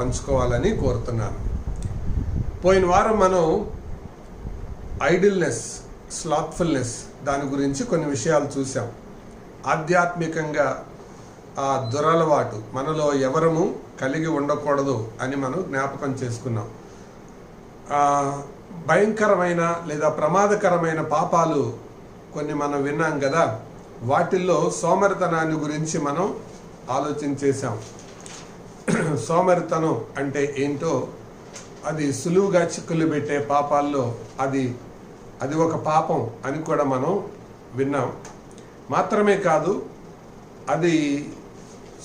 పంచుకోవాలని కోరుతున్నాను. పోయిన వారం మనం ఐడిల్నెస్, స్లాత్ఫుల్నెస్ దాని గురించి కొన్ని విషయాలు చూసాం. ఆధ్యాత్మికంగా ఆ దురలవాటు మనలో ఎవరము కలిగి ఉండకూడదు అని మనం జ్ఞాపకం చేసుకున్నాం. భయంకరమైన లేదా ప్రమాదకరమైన పాపాలు కొన్ని మనం విన్నాం కదా. వాటిల్లో సోమరితనాన్ని గురించి మనం ఆలోచన చేశాం. సోమరితనం అంటే ఏంటో, అది సులువుగా చిక్కులు పెట్టే పాపాల్లో అది ఒక పాపం అని కూడా మనం విన్నాం. మాత్రమే కాదు, అది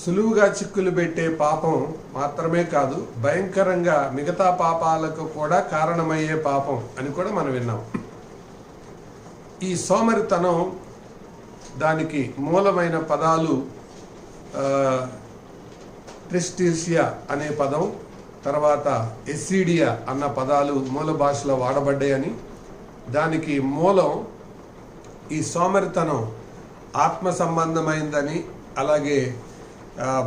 సులువుగా చిక్కులు పెట్టే పాపం మాత్రమే కాదు, భయంకరంగా మిగతా పాపాలకు కూడా కారణమయ్యే పాపం అని కూడా మనం విన్నాం. ఈ సోమరితనం దానికి మూలమైన పదాలు ట్రిస్టీసియా అనే పదం, తర్వాత ఎసిడియా అన్న పదాలు మూల భాషలో వాడబడ్డాయని, దానికి మూలం ఈ సోమరితనం ఆత్మ సంబంధమైందని, అలాగే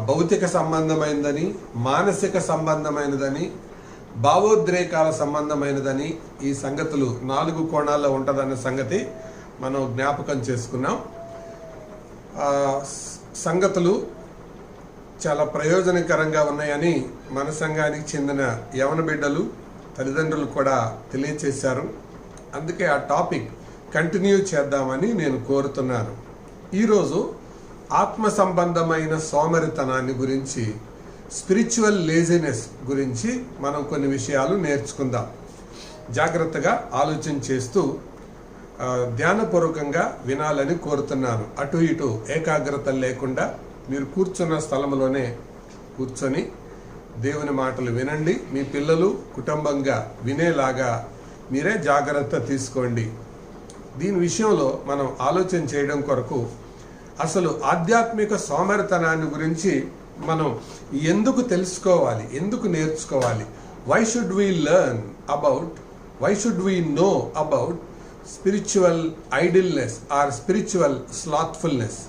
భౌతిక సంబంధమైనదని, మానసిక సంబంధమైనదని, భావోద్రేకాల సంబంధమైనదని, ఈ సంగతులు 4 కోణాల్లో ఉంటుందన్న సంగతి మనం జ్ఞాపకం చేసుకున్నాం. సంగతులు చాలా ప్రయోజనకరంగా ఉన్నాయని మన సంఘానికి చెందిన యవన బిడ్డలు, తల్లిదండ్రులు కూడా తెలియచేశారు. అందుకే ఆ టాపిక్ కంటిన్యూ చేద్దామని నేను కోరుతున్నాను. ఈరోజు ఆత్మ సంబంధమైన సోమరితనాన్ని గురించి, స్పిరిచువల్ లేజినెస్ గురించి మనం కొన్ని విషయాలు నేర్చుకుందాం. జాగ్రత్తగా ఆలోచన చేస్తూ ధ్యానపూర్వకంగా వినాలని కోరుతున్నాను. అటు ఇటు ఏకాగ్రత లేకుండా మీరు కూర్చున్న స్థలంలోనే కూర్చొని దేవుని మాటలు వినండి. మీ పిల్లలు కుటుంబంగా వినేలాగా మీరే జాగ్రత్త తీసుకోండి. దీని విషయంలో మనం ఆలోచన చేయడం కొరకు అసలు ఆధ్యాత్మిక సోమరితనాన్ని గురించి మనం ఎందుకు తెలుసుకోవాలి, ఎందుకు నేర్చుకోవాలి? Why should we learn about, why should we know about spiritual idleness or spiritual slothfulness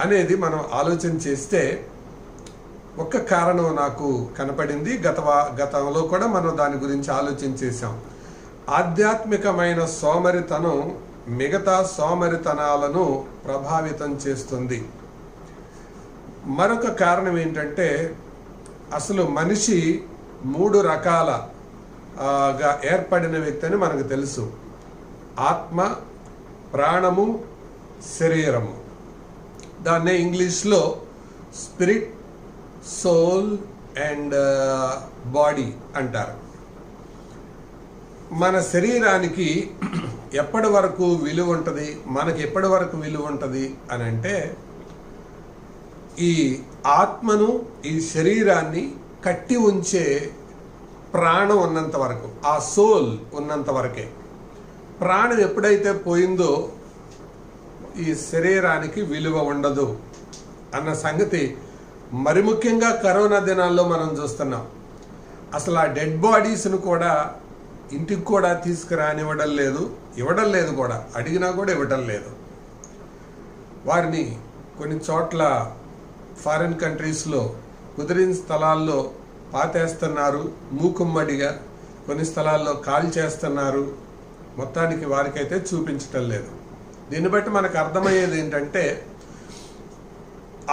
అనేది మనం ఆలోచన చేస్తే ఒక్క కారణం నాకు కనపడింది. గతంలో కూడా మనం దాని గురించి ఆలోచన చేశాం. ఆధ్యాత్మికమైన సోమరితనం మిగతా సోమరితనాలను ప్రభావితం చేస్తుంది. మరొక కారణం ఏంటంటే, అసలు మనిషి 3 రకాలుగా ఏర్పడిన వ్యక్తి అని మనకు తెలుసు. ఆత్మ, ప్రాణము, శరీరము. దాన్నే ఇంగ్లీష్లో స్పిరిట్, సోల్ అండ్ బాడీ అంటారు. మన శరీరానికి ఎప్పటి వరకు విలువ ఉంటుంది, మనకి ఎప్పటి వరకు విలువ ఉంటుంది అని అంటే, ఈ ఆత్మను, ఈ శరీరాన్ని కట్టి ఉంచే ప్రాణం ఉన్నంత వరకు, ఆ సోల్ ఉన్నంత వరకే. ప్రాణం ఎప్పుడైతే పోయిందో ఈ శరీరానికి విలువ ఉండదు అన్న సంగతి మరి ముఖ్యంగా కరోనా దినాల్లో మనం చూస్తున్నాం. అసలు ఆ డెడ్ బాడీస్ను కూడా ఇంటికి కూడా తీసుకురానివ్వడం లేదు, ఇవ్వడం లేదు కూడా, అడిగినా కూడా ఇవ్వడం లేదు. వారిని కొన్ని చోట్ల ఫారిన్ కంట్రీస్లో కుదిరిన స్థలాల్లో పాతేస్తున్నారు, మూకుమ్మడిగా. కొన్ని స్థలాల్లో కాల్చేస్తున్నారు. మొత్తానికి వారికైతే చూపించటం లేదు. దీన్ని బట్టి మనకు అర్థమయ్యేది ఏంటంటే,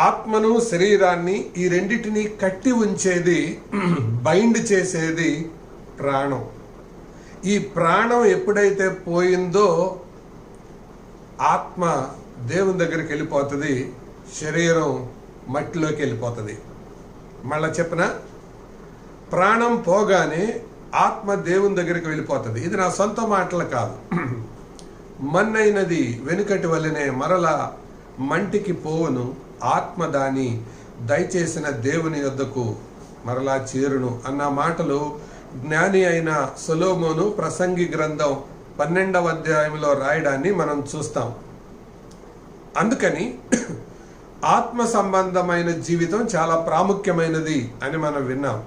ఆత్మను, శరీరాన్ని, ఈ రెండిటిని కట్టి ఉంచేది, బైండ్ చేసేది ప్రాణం. ఈ ప్రాణం ఎప్పుడైతే పోయిందో ఆత్మ దేవుని దగ్గరికి వెళ్ళిపోతుంది, శరీరం మట్టిలోకి వెళ్ళిపోతుంది. మళ్ళా చెప్పిన, ప్రాణం పోగానే ఆత్మ దేవుని దగ్గరికి వెళ్ళిపోతుంది. ఇది నా సొంత మాటలు కాదు. మన్నైనది వెనుకటి వల్లనే మరలా మంటికి పోవును, ఆత్మ దాని దయచేసిన దేవుని యొద్దకు మరలా చేరును అన్న మాటలు జ్ఞాని అయిన సొలొమోను ప్రసంగి గ్రంథం 12వ అధ్యాయంలో రాయడాన్ని మనం చూస్తాం. అందుకని ఆత్మ సంబంధమైన జీవితం చాలా ప్రాముఖ్యమైనది అని మనం విన్నాం.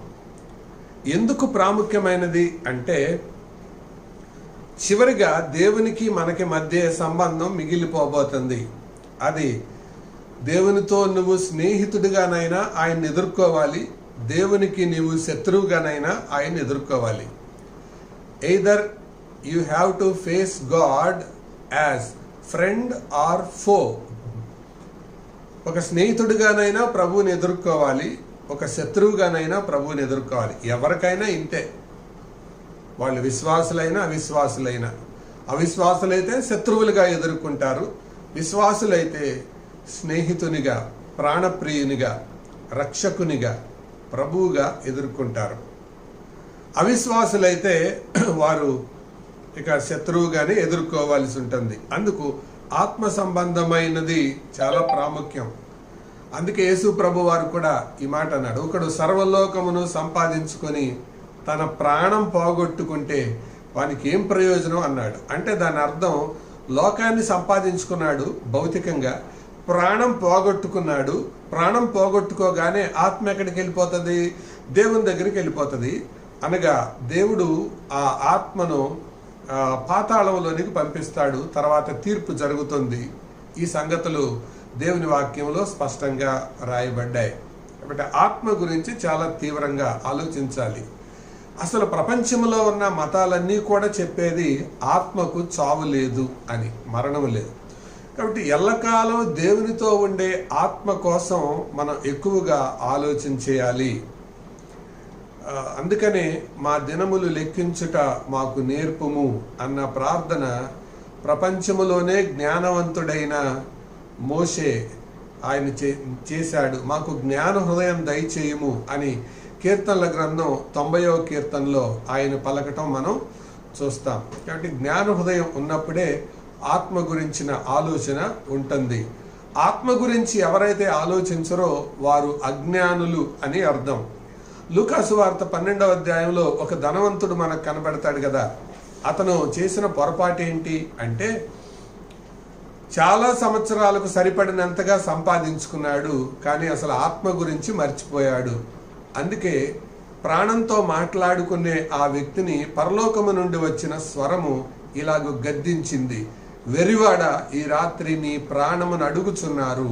ఎందుకు ప్రాముఖ్యమైనది అంటే, చివరిగా దేవునికి మనకి మధ్య సంబంధం మిగిలిపోబోతుంది. అది దేవునితో నువ్వు స్నేహితుడిగానైనా ఆయన్ని ఎదుర్కోవాలి, దేవునికి నీవు శత్రువుగానైనా ఆయన ఎదుర్కోవాలి. Either you have to face God as friend or ఫో. ఒక స్నేహితుడిగానైనా ప్రభువుని ఎదుర్కోవాలి, ఒక శత్రువుగానైనా ప్రభువుని ఎదుర్కోవాలి. ఎవరికైనా ఇంతే, వాళ్ళు విశ్వాసులైనా అవిశ్వాసులైనా. అవిశ్వాసులైతే శత్రువులుగా ఎదుర్కొంటారు, విశ్వాసులైతే స్నేహితునిగా, ప్రాణప్రియునిగా, రక్షకునిగా, ప్రభువుగా ఎదుర్కొంటారు. అవిశ్వాసులైతే వారు ఇక శత్రువుగానే ఎదుర్కోవాల్సి ఉంటుంది. అందుకు ఆత్మ సంబంధమైనది చాలా ప్రాముఖ్యం. అందుకే యేసు ప్రభు వారు కూడా ఈ మాట అన్నాడు, ఒకడు సర్వలోకమును సంపాదించుకొని తన ప్రాణం పోగొట్టుకుంటే వానికి ఏం ప్రయోజనం అన్నాడు. అంటే దాని అర్థం, లోకాన్ని సంపాదించుకున్నాడు భౌతికంగా, ప్రాణం పోగొట్టుకున్నాడు. ప్రాణం పోగొట్టుకోగానే ఆత్మ ఎక్కడికి వెళ్ళిపోతుంది? దేవుని దగ్గరికి వెళ్ళిపోతుంది. అనగా దేవుడు ఆ ఆత్మను పాతాళంలోనికి పంపిస్తాడు. తర్వాత తీర్పు జరుగుతుంది. ఈ సంగతులు దేవుని వాక్యంలో స్పష్టంగా రాయబడ్డాయి. కాబట్టి ఆత్మ గురించి చాలా తీవ్రంగా ఆలోచించాలి. అసలు ప్రపంచంలో ఉన్న మతాలన్నీ కూడా చెప్పేది ఆత్మకు చావు లేదు అని, మరణం లేదు. కాబట్టి ఎల్లకాలం దేవునితో ఉండే ఆత్మ కోసం మనం ఎక్కువగా ఆలోచించేయాలి. అందుకనే మా దినములు లెక్కించుట మాకు నేర్పుము అన్న ప్రార్థన ప్రపంచములోనే జ్ఞానవంతుడైన మోషే ఆయన చేశాడు. మాకు జ్ఞాన హృదయం దయచేయము అని కీర్తనల గ్రంథం 90వ కీర్తనలో ఆయన పలకటం మనం చూస్తాం. కాబట్టి జ్ఞాన హృదయం ఉన్నప్పుడే ఆత్మ గురించిన ఆలోచన ఉంటుంది. ఆత్మ గురించి ఎవరైతే ఆలోచించరో వారు అజ్ఞానులు అని అర్థం. లూకాసు వార్త 12వ అధ్యాయంలో ఒక ధనవంతుడు మనకు కనబడతాడు కదా. అతను చేసిన పొరపాటు ఏంటి అంటే, చాలా సంవత్సరాలకు సరిపడినంతగా సంపాదించుకున్నాడు, కానీ అసలు ఆత్మ గురించి మర్చిపోయాడు. అందుకే ప్రాణంతో మాట్లాడుకునే ఆ వ్యక్తిని పరలోకము నుండి వచ్చిన స్వరము ఇలాగ గద్దించింది, వెరివాడ, ఈ రాత్రి నీ ప్రాణమును అడుగుచున్నారు,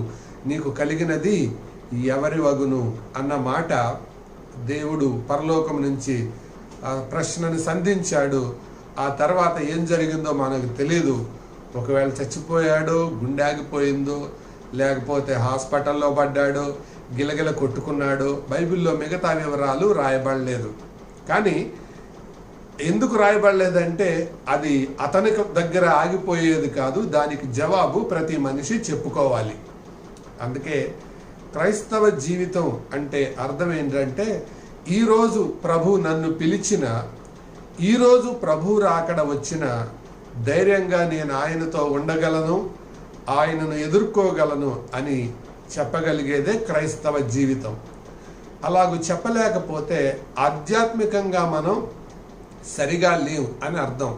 నీకు కలిగినది ఎవరి వగును అన్న మాట దేవుడు పరలోకం నుంచి ప్రశ్నను సంధించాడు. ఆ తర్వాత ఏం జరిగిందో మనకు తెలియదు. ఒకవేళ చచ్చిపోయాడో, గుండె ఆగిపోయిందో, లేకపోతే హాస్పిటల్లో పడ్డాడో, గిలగిల కొట్టుకున్నాడో, బైబిల్లో మిగతా వివరాలు రాయబడలేదు. కానీ ఎందుకు రాయబడలేదంటే అది అతని దగ్గర ఆగిపోయేది కాదు, దానికి జవాబు ప్రతి మనిషి చెప్పుకోవాలి. అందుకే క్రైస్తవ జీవితం అంటే అర్థం ఏంటంటే, ఈరోజు ప్రభు నన్ను పిలిచిన, ఈరోజు ప్రభు రాకడ వచ్చిన, ధైర్యంగా నేను ఆయనతో ఉండగలను, ఆయనను ఎదుర్కోగలను అని చెప్పగలిగేదే క్రైస్తవ జీవితం. అలాగూ చెప్పలేకపోతే ఆధ్యాత్మికంగా మనం సరిగా లేవు అని అర్థం.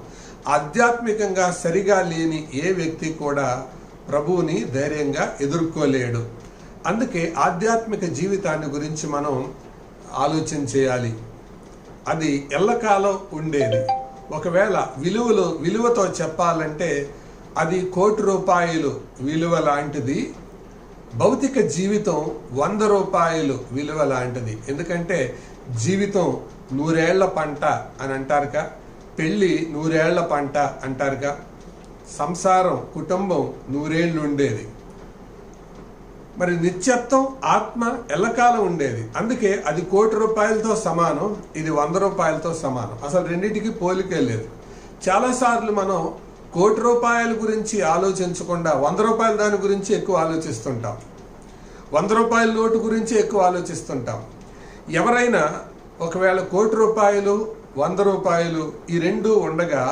ఆధ్యాత్మికంగా సరిగా లేని ఏ వ్యక్తి కూడా ప్రభువుని ధైర్యంగా ఎదుర్కోలేడు. అందుకే ఆధ్యాత్మిక జీవితాన్ని గురించి మనం ఆలోచన చేయాలి. అది ఎల్లకాలం ఉండేది. ఒకవేళ విలువతో చెప్పాలంటే అది ₹1,00,00,000 విలువ లాంటిది. భౌతిక జీవితం ₹100 విలువ లాంటిది. ఎందుకంటే జీవితం 100 ఏళ్ల పంట అని అంటారుగా, పెళ్ళి 100 ఏళ్ల పంట అంటారుగా, సంసారం, కుటుంబం 100 ఏళ్ళు ఉండేది. మరి నిత్యత్వం, ఆత్మ ఎల్లకాలం ఉండేది. అందుకే అది ₹1,00,00,000తో సమానం, ఇది ₹100తో సమానం. అసలు రెండింటికి పోలికే లేదు. చాలాసార్లు మనం ₹1,00,00,000 గురించి ఆలోచించకుండా ₹100 దాని గురించి ఎక్కువ ఆలోచిస్తుంటాం. ₹100 నోటు గురించి ఎక్కువ ఆలోచిస్తుంటాం. ఎవరైనా ఒకవేళ ₹1,00,00,000, ₹100 ఈ రెండు ఉండగా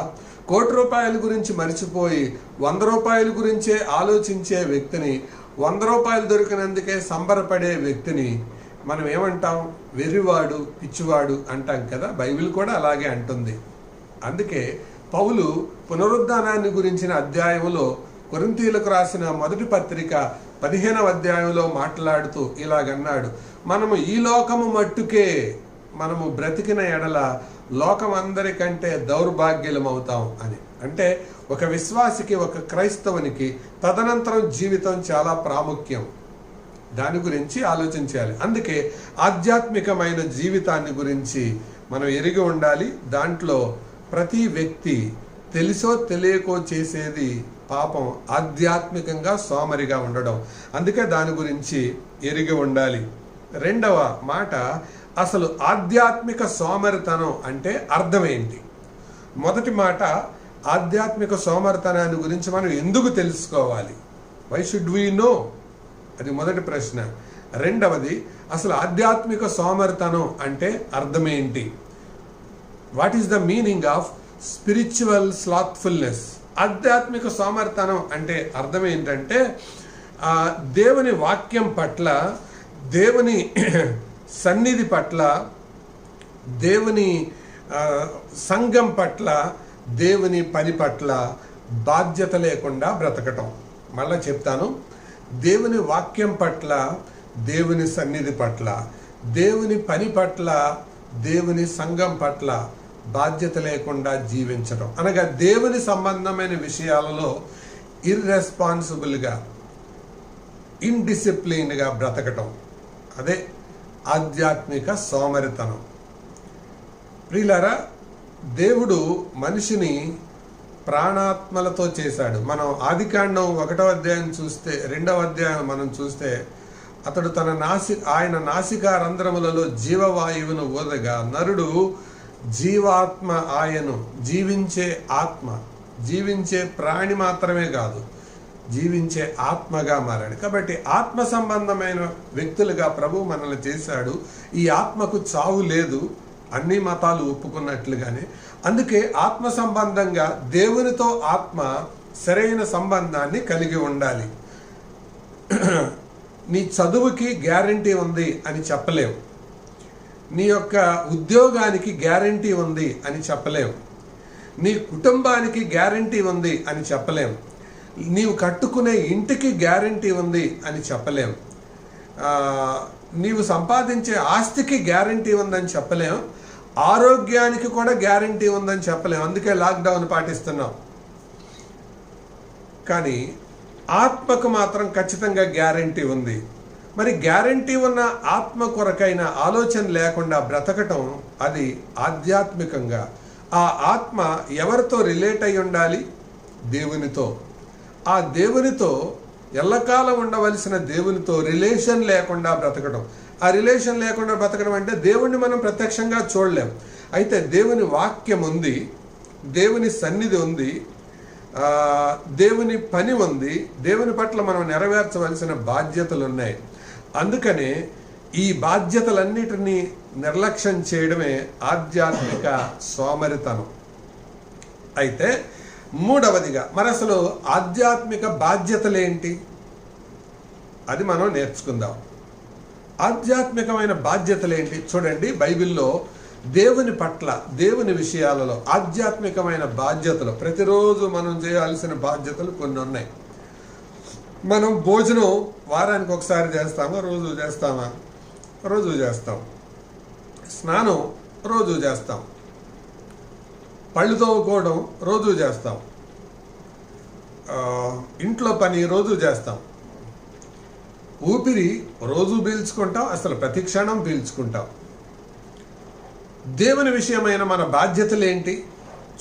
₹1,00,00,000 గురించి మర్చిపోయి ₹100 గురించే ఆలోచించే వ్యక్తిని, ₹100 దొరికినందుకే సంబరపడే వ్యక్తిని మనం ఏమంటాం? వెర్రివాడు, పిచ్చివాడు అంటాం కదా. బైబిల్ కూడా అలాగే అంటుంది. అందుకే పౌలు పునరుద్ధానాన్ని గురించిన అధ్యాయంలో కొరింథీయులకు రాసిన మొదటి పత్రిక 15వ అధ్యాయంలో మాట్లాడుతూ ఇలాగన్నాడు, మనము ఈ లోకము మట్టుకే మనము బ్రతికిన ఎడల లోకం అందరికంటే దౌర్భాగ్యులమవుతాం అని. అంటే ఒక విశ్వాసికి, ఒక క్రైస్తవునికి తదనంతరం జీవితం చాలా ప్రాముఖ్యం. దాని గురించి ఆలోచించాలి. అందుకే ఆధ్యాత్మికమైన జీవితాన్ని గురించి మనం ఎరిగి ఉండాలి. దాంట్లో ప్రతి వ్యక్తి తెలుసో తెలియకో చేసేది పాపం, ఆధ్యాత్మికంగా సోమరిగా ఉండడం. అందుకే దాని గురించి ఎరిగి ఉండాలి. రెండవ మాట, అసలు ఆధ్యాత్మిక సోమరితనం అంటే అర్థం ఏంటి? మొదటి మాట, ఆధ్యాత్మిక సోమరితనాన్ని గురించి మనం ఎందుకు తెలుసుకోవాలి? Why should we know? అది మొదటి ప్రశ్న. రెండవది, అసలు ఆధ్యాత్మిక సోమరితనం అంటే అర్థమేంటి? What is the meaning of spiritual slothfulness? ఆధ్యాత్మిక సోమరితనం అంటే అర్థం ఏంటంటే దేవుని వాక్యం పట్ల, దేవుని సన్నిధి పట్ల, దేవుని సంఘం పట్ల, దేవుని పని పట్ల బాధ్యత లేకుండా బ్రతకటం. మళ్ళా చెప్తాను, దేవుని వాక్యం పట్ల, దేవుని సన్నిధి పట్ల, దేవుని పని పట్ల, దేవుని సంఘం పట్ల బాధ్యత లేకుండా జీవించడం, అనగా దేవుని సంబంధమైన విషయాలలో ఇర్రెస్పాన్సిబుల్గా, ఇండిసిప్లిన్గా బ్రతకటం. అదే ఆధ్యాత్మిక సోమరితనం. ప్రియులారా, దేవుడు మనిషిని ప్రాణాత్మలతో చేశాడు. మనం ఆదికాండం 1వ అధ్యాయం చూస్తే, 2వ అధ్యాయం మనం చూస్తే, అతడు ఆయన నాసికా రంధ్రములలో జీవవాయువును ఊదగా నరుడు జీవాత్మ ఆయను, జీవించే ఆత్మ, జీవించే ప్రాణి మాత్రమే కాదు, జీవించే ఆత్మగా మారాడు. కాబట్టి ఆత్మ సంబంధమైన వ్యక్తులుగా ప్రభు మనల్ని చేశాడు. ఈ ఆత్మకు చావు లేదు, అన్ని మతాలు ఒప్పుకున్నట్లుగానే. అందుకే ఆత్మ సంబంధంగా దేవునితో ఆత్మ సరైన సంబంధాన్ని కలిగి ఉండాలి. నీ చదువుకి గ్యారంటీ ఉంది అని చెప్పలేవు, నీ యొక్క ఉద్యోగానికి గ్యారంటీ ఉంది అని చెప్పలేము, నీ కుటుంబానికి గ్యారంటీ ఉంది అని చెప్పలేం, నీవు కట్టుకునే ఇంటికి గ్యారంటీ ఉంది అని చెప్పలేం, నీవు సంపాదించే ఆస్తికి గ్యారంటీ ఉందని చెప్పలేం, ఆరోగ్యానికి కూడా గ్యారంటీ ఉందని చెప్పలేం. అందుకే లాక్డౌన్ పాటిస్తున్నాం. కానీ ఆత్మకు మాత్రం ఖచ్చితంగా గ్యారంటీ ఉంది. మరి గ్యారంటీ ఉన్న ఆత్మ కొరకైన ఆలోచన లేకుండా బ్రతకటం, అది ఆధ్యాత్మికంగా. ఆ ఆత్మ ఎవరితో రిలేట్ అయి ఉండాలి? దేవునితో. ఆ దేవునితో, ఎల్లకాలం ఉండవలసిన దేవునితో రిలేషన్ లేకుండా బ్రతకడం. ఆ రిలేషన్ లేకుండా బ్రతకడం అంటే దేవుణ్ణి మనం ప్రత్యక్షంగా చూడలేం. అయితే దేవుని వాక్యం ఉంది, దేవుని సన్నిధి ఉంది, దేవుని పని ఉంది, దేవుని పట్ల మనం నెరవేర్చవలసిన బాధ్యతలు ఉన్నాయి. అందుకనే ఈ బాధ్యతలన్నిటినీ నిర్లక్ష్యం చేయడమే ఆధ్యాత్మిక సోమరితనం. అయితే మూడవదిగా, మరి అసలు ఆధ్యాత్మిక బాధ్యతలేంటి? అది మనం నేర్చుకుందాం. ఆధ్యాత్మికమైన బాధ్యతలేంటి? చూడండి, బైబిల్లో దేవుని పట్ల, దేవుని విషయాలలో ఆధ్యాత్మికమైన బాధ్యతలు, ప్రతిరోజు మనం చేయాల్సిన బాధ్యతలు కొన్ని ఉన్నాయి. మనం భోజనం వారానికి ఒకసారి చేస్తామా? రోజు చేస్తామా? రోజు చేస్తాం. స్నానం రోజు చేస్తాం. పళ్ళు తోముకోవడం రోజు చేస్తాం. ఇంట్లో పని రోజు చేస్తాం. ఊపిరి రోజు పీల్చుకుంటాం, అసలు ప్రతి క్షణం పీల్చుకుంటాం. దేవుని విషయమైన మన బాధ్యతలు ఏంటి?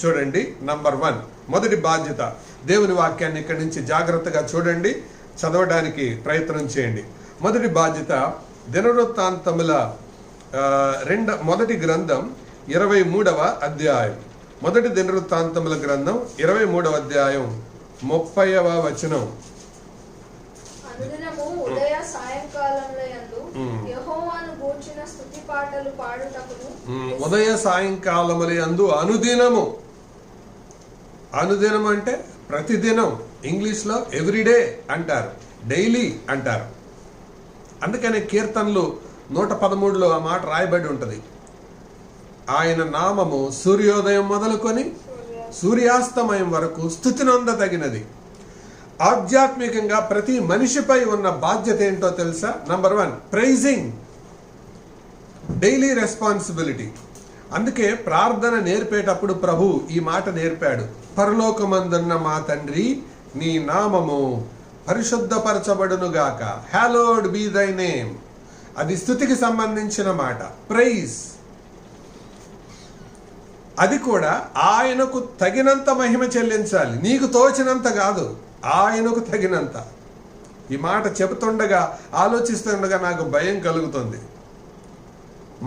చూడండి, నంబర్ 1, మొదటి బాధ్యత, దేవుని వాక్యాన్ని ఇక్కడి నుంచి జాగ్రత్తగా చూడండి, చదవడానికి ప్రయత్నం చేయండి. మొదటి బాధ్యత, దినవృత్తాంతముల మొదటి గ్రంథం 23వ అధ్యాయం. మొదటి దినవృత్తాంతముల గ్రంథం 23వ అధ్యాయం 30వ వచనం. ఉదయ సాయంకాలములయందు యెహోవాను గూర్చిన స్తుతి పాటలు పాడుటకును. ఉదయ సాయంకాలములయందు, అనుదినము. అనుదినం అంటే ప్రతిదినం. ఇంగ్లీష్లో ఎవ్రీడే అంటారు, డైలీ అంటారు. అందుకనే కీర్తనలు 113లో ఆ మాట రాయబడి ఉంటుంది. ఆయన నామము సూర్యోదయం మొదలుకొని సూర్యాస్తమయం వరకు స్తుతినందదగినది. ఆధ్యాత్మికంగా ప్రతి మనిషిపై ఉన్న బాధ్యత ఏంటో తెలుసా? Number 1, praising, daily responsibility. అందుకే ప్రార్థన నేర్పేటప్పుడు ప్రభు ఈ మాట నేర్పాడు, పరలోకమందున్న మా తండ్రి, నీ నామము పరిశుద్ధపరచబడును గాక. Hallowed be thy name. అది స్తుతికి సంబంధించిన మాట. ప్రైజ్. అది కూడా ఆయనకు తగినంత మహిమ చెల్లించాలి. నీకు తోచినంత కాదు, ఆయనకు తగినంత. ఈ మాట చెబుతుండగా, ఆలోచిస్తుండగా నాకు భయం కలుగుతుంది.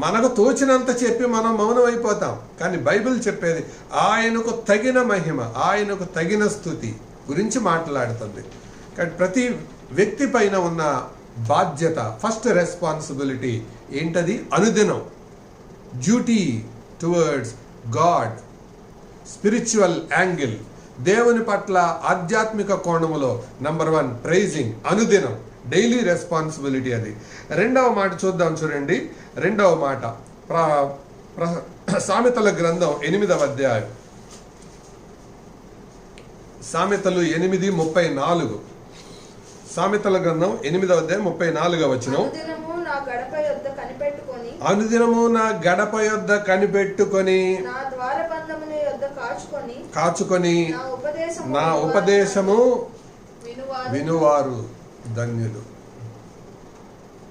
మనకు తోచినంత చెప్పి మనం మౌనం అయిపోతాం. కానీ బైబిల్ చెప్పేది ఆయనకు తగిన మహిమ, ఆయనకు తగిన స్తుతి గురించి మాట్లాడుతుంది. కానీ ప్రతి వ్యక్తి పైన ఉన్న బాధ్యత, ఫస్ట్ రెస్పాన్సిబిలిటీ ఏంటది? అనుదినం duty towards God, spiritual angle, దేవుని పట్ల ఆధ్యాత్మిక కోణములో నంబర్ 1 ప్రైజింగ్, అనుదినం, డైలీ రెస్పాన్సిబిలిటీ. అది రెండవ మాట చూద్దాం. చూడండి, రెండవ మాట సామెతల గ్రంథం 8వ అధ్యాయం, సామెతలు 8:34. సామెతల గ్రంథం 8వ అధ్యాయం 34వ వచనం. అనుదినము నా గడప యొద్ద కనిపెట్టుకొని, అనుదినము నా గడప యొద్ద కనిపెట్టుకొని, నా ద్వారబంధముల యొద్ద కాచుకొని నా ఉపదేశము వినువారు ధన్యులు.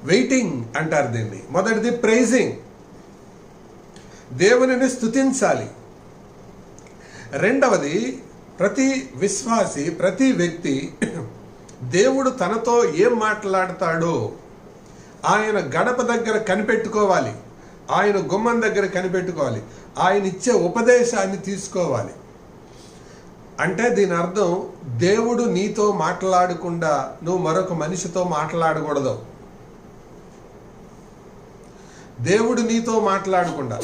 వెయిటింగ్ అంటారు దీన్ని. మొదటిది ప్రైజింగ్, దేవునిని స్తుతించాలి. రెండవది, ప్రతి విశ్వాసి, ప్రతి వ్యక్తి దేవుడు తనతో ఏం మాట్లాడతాడో ఆయన గడప దగ్గర కనిపెట్టుకోవాలి, ఆయన గుమ్మం దగ్గర కనిపెట్టుకోవాలి, ఆయన ఇచ్చే ఉపదేశాన్ని తీసుకోవాలి. అంటే దీని అర్థం, దేవుడు నీతో మాట్లాడకుండా నువ్వు మరొక మనిషితో మాట్లాడకూడదు. దేవుడు నీతో మాట్లాడకుండా,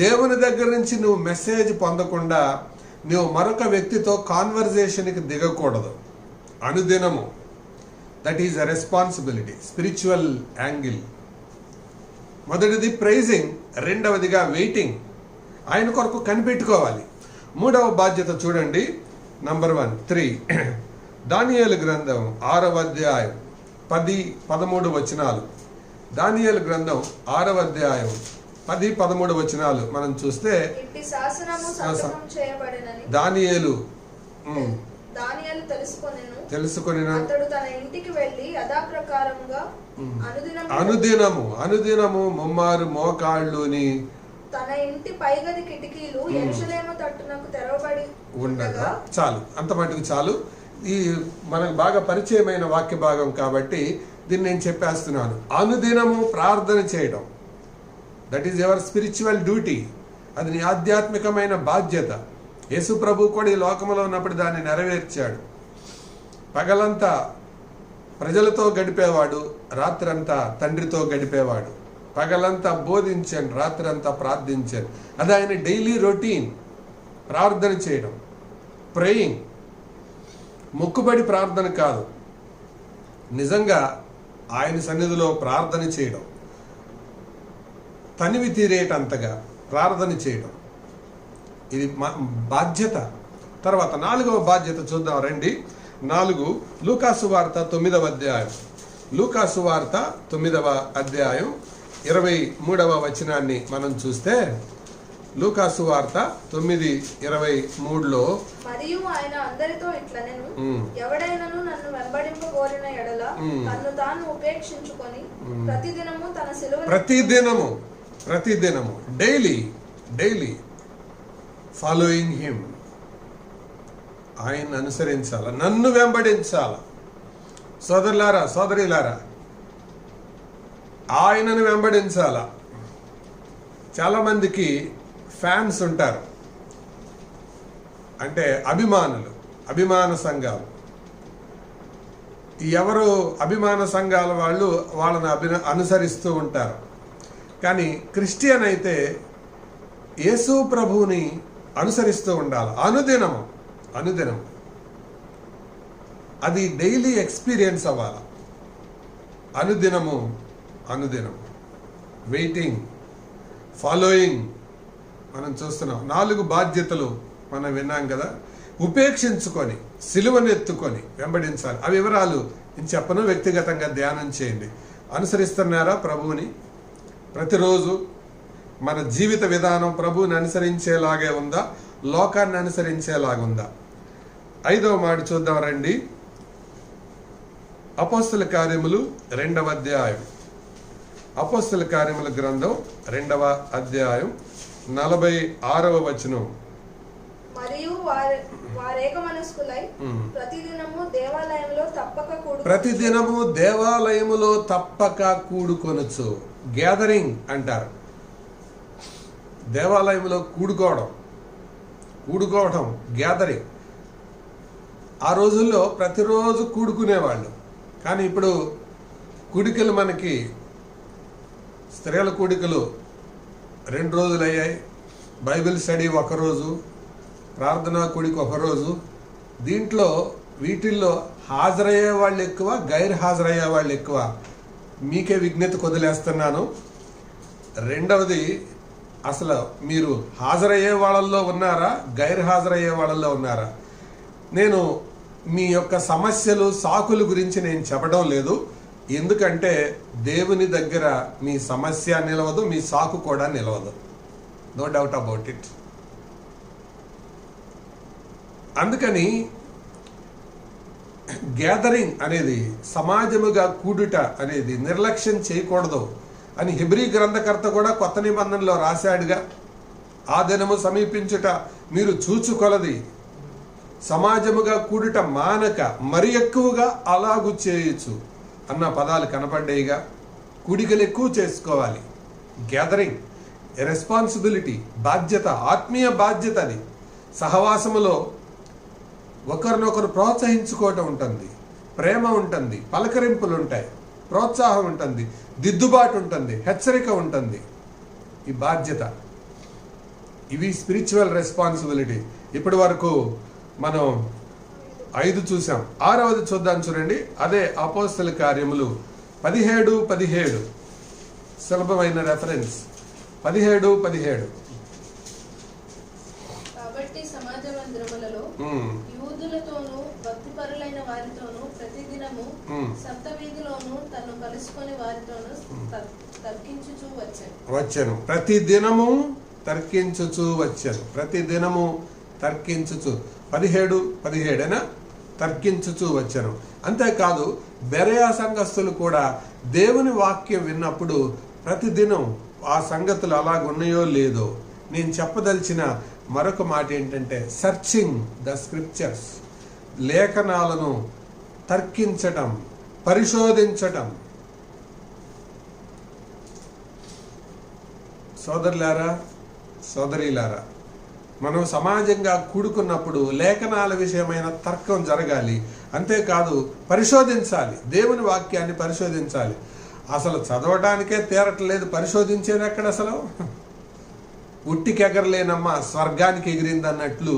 దేవుని దగ్గర నుంచి నువ్వు మెసేజ్ పొందకుండా నువ్వు మరొక వ్యక్తితో కాన్వర్జేషన్కి దిగకూడదు. అనుదినము, that is a responsibility, spiritual angle. మొదటిది ప్రైజింగ్, రెండవదిగా వెయిటింగ్, ఆయన కొరకు కనిపెట్టుకోవాలి. మూడవ బాధ్యత చూడండి, నంబర్ 1 3 దానియేలు గ్రంథం 6వ అధ్యాయం 10-13 వచనాలు. దానియేలు గ్రంథం 6వ అధ్యాయం 10-13 వచనాలు మనం చూస్తే, దానియేలు తెలుసుకొని అతడు తన ఇంటికి వెళ్ళి యథాప్రకారముగా అనుదినము ముమ్మారు మోకాళ్ళుని తన ఇంటి పైగది కిటికీలు యెరూషలేము తట్టునకు తెరవబడి ఉండగా. చాలు, అంత మటుకు చాలు. ఈ మనకు బాగా పరిచయమైన వాక్య భాగం కాబట్టి దీన్ని నేను చెప్పేస్తున్నాను. అనుదినము ప్రార్థన చేయడం, that is ever spiritual duty. అది నీ ఆధ్యాత్మికమైన బాధ్యత. యేసు ప్రభు కూడా ఈ లోకంలో ఉన్నప్పుడు దాన్ని నెరవేర్చాడు. పగలంతా ప్రజలతో గడిపేవాడు, రాత్రంతా తండ్రితో గడిపేవాడు. పగలంతా బోధించాను, రాత్రంతా ప్రార్థించాను. అది ఆయన డైలీ రొటీన్. ప్రార్థన చేయడం, ప్రేయింగ్, మొక్కుబడి ప్రార్థన కాదు, నిజంగా ఆయన సన్నిధిలో ప్రార్థన చేయడం, తనివి తీరేటంతగా ప్రార్థన చేయడం, ఇది బాధ్యత. తర్వాత 4వ బాధ్యత చూద్దాం రండి. 4 లూకాసు వార్త 9వ అధ్యాయం, లూకాసు వార్త 9వ అధ్యాయం 23వ వచనాన్ని మనం చూస్తే, లూకాసు వార్త 9:23లో, మరియు ఆయన అందరితో ఇట్లనెను, ఎవడైనను నన్ను వెంబడింపగోరిన ఎడల తన్ను తాను ఉపేక్షించుకొని ప్రతిదినము తన సిలువ, ప్రతిదినము డైలీ ఫాలోయింగ్ హిమ్, ఆయన అనుసరించాల, నన్ను వెంబడించాల. సోదరులారా, సోదరిలారా, ఆయనను వెంబడించాల. చాలా మందికి ఫ్యాన్స్ ఉంటారు, అంటే అభిమానులు, అభిమాన సంఘాలు. ఎవరు అభిమాన సంఘాల వాళ్ళు వాళ్ళని అనుసరిస్తూ ఉంటారు. కానీ క్రిస్టియన్ అయితే యేసు ప్రభువుని అనుసరిస్తూ ఉండాలి. అనుదినము అది డైలీ ఎక్స్పీరియన్స్ అవ్వాలి. అనుదినము వెయిటింగ్, ఫాలోయింగ్ మనం చూస్తున్నాం. 4 బాధ్యతలు మనం విన్నాం కదా. ఉపేక్షించుకొని, సిలువనెత్తుకొని వెంబడించాలి. ఆ వివరాలు నేను చెప్పను, వ్యక్తిగతంగా ధ్యానం చేయండి. అనుసరిస్తున్నారా ప్రభువుని? ప్రతిరోజు మన జీవిత విధానం ప్రభువుని అనుసరించేలాగే ఉందా, లోకాన్ని అనుసరించేలాగుందా? 5వ మాట చూద్దాం రండి. అపోస్తల కార్యములు 2వ అధ్యాయం. అపోస్తల కార్యముల గ్రంథం 2వ అధ్యాయం 46వ వచనం. మరియు వారేక మనస్కులై ప్రతిదినము దేవాలయములో తప్పక కూడుకొనొచ్చు. గ్యాదరింగ్ అంటారు. దేవాలయంలో కూడుకోవడం గ్యాదరింగ్. ఆ రోజుల్లో ప్రతిరోజు కూడుకునేవాళ్ళు. కానీ ఇప్పుడు కూడికలు మనకి స్త్రీల కూడికలు 2 రోజులు అయ్యాయి. బైబిల్ స్టడీ ఒకరోజు, ప్రార్థనా కూడిక ఒకరోజు. వీటిల్లో హాజరయ్యే వాళ్ళు ఎక్కువ, గైర్ హాజరయ్యే వాళ్ళు ఎక్కువ. మీకే విజ్ఞత కొదిలేస్తున్నాను. రెండవది, అసలు మీరు హాజరయ్యే వాళ్ళల్లో ఉన్నారా, గైర్ హాజరయ్యే వాళ్ళల్లో ఉన్నారా? నేను మీ యొక్క సమస్యలు, సాకుల గురించి నేను చెప్పడం లేదు. ఎందుకంటే దేవుని దగ్గర మీ సమస్య నిలవదు, మీ సాకు కూడా నిలవదు. No doubt about it. అందుకని గ్యాదరింగ్ అనేది, సమాజముగా కూడుట అనేది నిర్లక్ష్యం చేయకూడదు అని హెబ్రీ గ్రంథకర్త కూడా కొత్త నిబంధనలో రాశాడుగా. ఆ దినము సమీపించుట మీరు చూచుకొలది, సమాజముగా కూడుట మానక మరి ఎక్కువగా అలాగు చేయొచ్చు అన్న పదాలు కనపడ్డాయిగా. కూడికలు ఎక్కువ చేసుకోవాలి. గ్యాదరింగ్ రెస్పాన్సిబిలిటీ, బాధ్యత, ఆత్మీయ బాధ్యత. అది సహవాసములో ఒకరినొకరు ప్రోత్సహించుకోవటం ఉంటుంది, ప్రేమ ఉంటుంది, పలకరింపులు ఉంటాయి, ప్రోత్సాహం ఉంటుంది, దిద్దుబాటు ఉంటుంది, హెచ్చరిక ఉంటుంది. ఈ బాధ్యత, ఇవి స్పిరిచువల్ రెస్పాన్సిబిలిటీ. ఇప్పటి వరకు మనం 5 చూసాం. 6వది చూద్దాం, చూడండి. అదే అపోస్తల కార్యములు 17:17. సులభమైన రెఫరెన్స్. 17:17. కాబట్టి సమాజ మందిరములలో యూదులతోనూ భక్తిపరులైన వారితోనూ ప్రతిదినము సంత వీధిలోనూ తను కలుసుకొని వారితోనూ తర్కించుచూ వచ్చెను. ప్రతిదినము తర్కించుచూ వచ్చాను. ప్రతిదినము తర్కించుచు. 17:17 తర్కించుచూ వచ్చాను. అంతేకాదు బెరయా సంఘస్థులు కూడా దేవుని వాక్యం విన్నప్పుడు ప్రతిదినం ఆ సంగతులు అలాగున్నాయో లేదో. నేను చెప్పదలిచిన మరొక మాట ఏంటంటే, సర్చింగ్ ద స్క్రిప్చర్స్, లేఖనాలను తర్కించటం, పరిశోధించటం. సోదరులారా, సోదరీలారా, మనం సమాజంగా కూడుకున్నప్పుడు లేఖనాల విషయమైన తర్కం జరగాలి. అంతేకాదు పరిశోధించాలి, దేవుని వాక్యాన్ని పరిశోధించాలి. అసలు చదవడానికే తీరట్లేదు, పరిశోధించేది ఎక్కడ? అసలు ఉట్టికి ఎగరలేనమ్మా స్వర్గానికి ఎగిరింది అన్నట్లు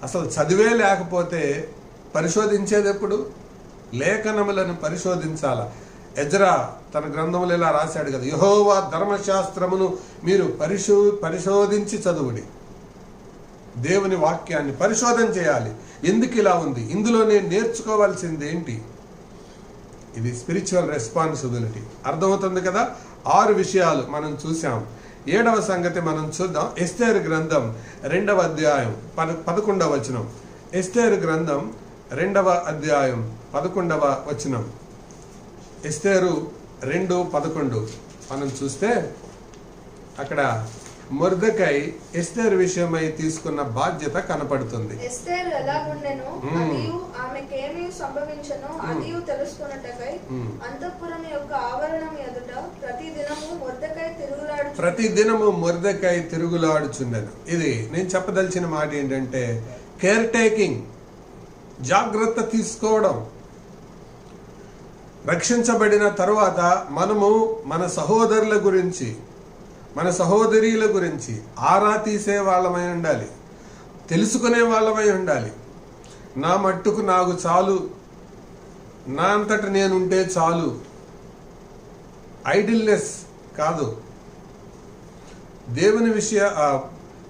అసలు చదివే లేకపోతే పరిశోధించేది ఎప్పుడు? లేఖనములను పరిశోధించాల. ఎజ్రా తన గ్రంథములు ఇలా రాశాడు కదా, యెహోవా ధర్మశాస్త్రమును మీరు పరిశోధించి చదువుడి. దేవుని వాక్యాన్ని పరిశోధన చేయాలి. ఎందుకు ఇలా ఉంది, ఇందులో నేను నేర్చుకోవాల్సింది ఏంటి? ఇది స్పిరిచువల్ రెస్పాన్సిబిలిటీ. అర్థమవుతుంది కదా? 6 విషయాలు మనం చూసాం. 7వ సంగతి మనం చూద్దాం. ఎస్తేరు గ్రంథం 2వ అధ్యాయం 11వ వచనం. ఎస్తేరు గ్రంథం 2వ అధ్యాయం 11వ వచనం. ఎస్తేరు 2:11 మనం చూస్తే అక్కడ మొర్దెకై ఎస్తేరు విషయమై తీసుకున్న బాధ్యత కనపడుతుంది. ఎస్తేరు ఎలాగుండెనో అదియు ఆమెకేమీ సంభవించెనో అదియు తెలుసుకొనుటకై అంతఃపురం యొక్క ఆవరణం ఎదుట ప్రతిదినము మొర్దెకై తిరుగులాడుచుండెను. ఇది నేను చెప్పదలిచిన మాట ఏంటంటే, కేర్ టేకింగ్, జాగ్రత్త తీసుకోవడం. రక్షించబడిన తరువాత మనము మన సహోదరుల గురించి, మన సహోదరీల గురించి ఆరా తీసే వాళ్ళమై ఉండాలి, తెలుసుకునే వాళ్ళమై ఉండాలి. నా మట్టుకు నాకు చాలు, నా అంతట నేనుంటే చాలు, ఐడిల్నెస్ కాదు. దేవుని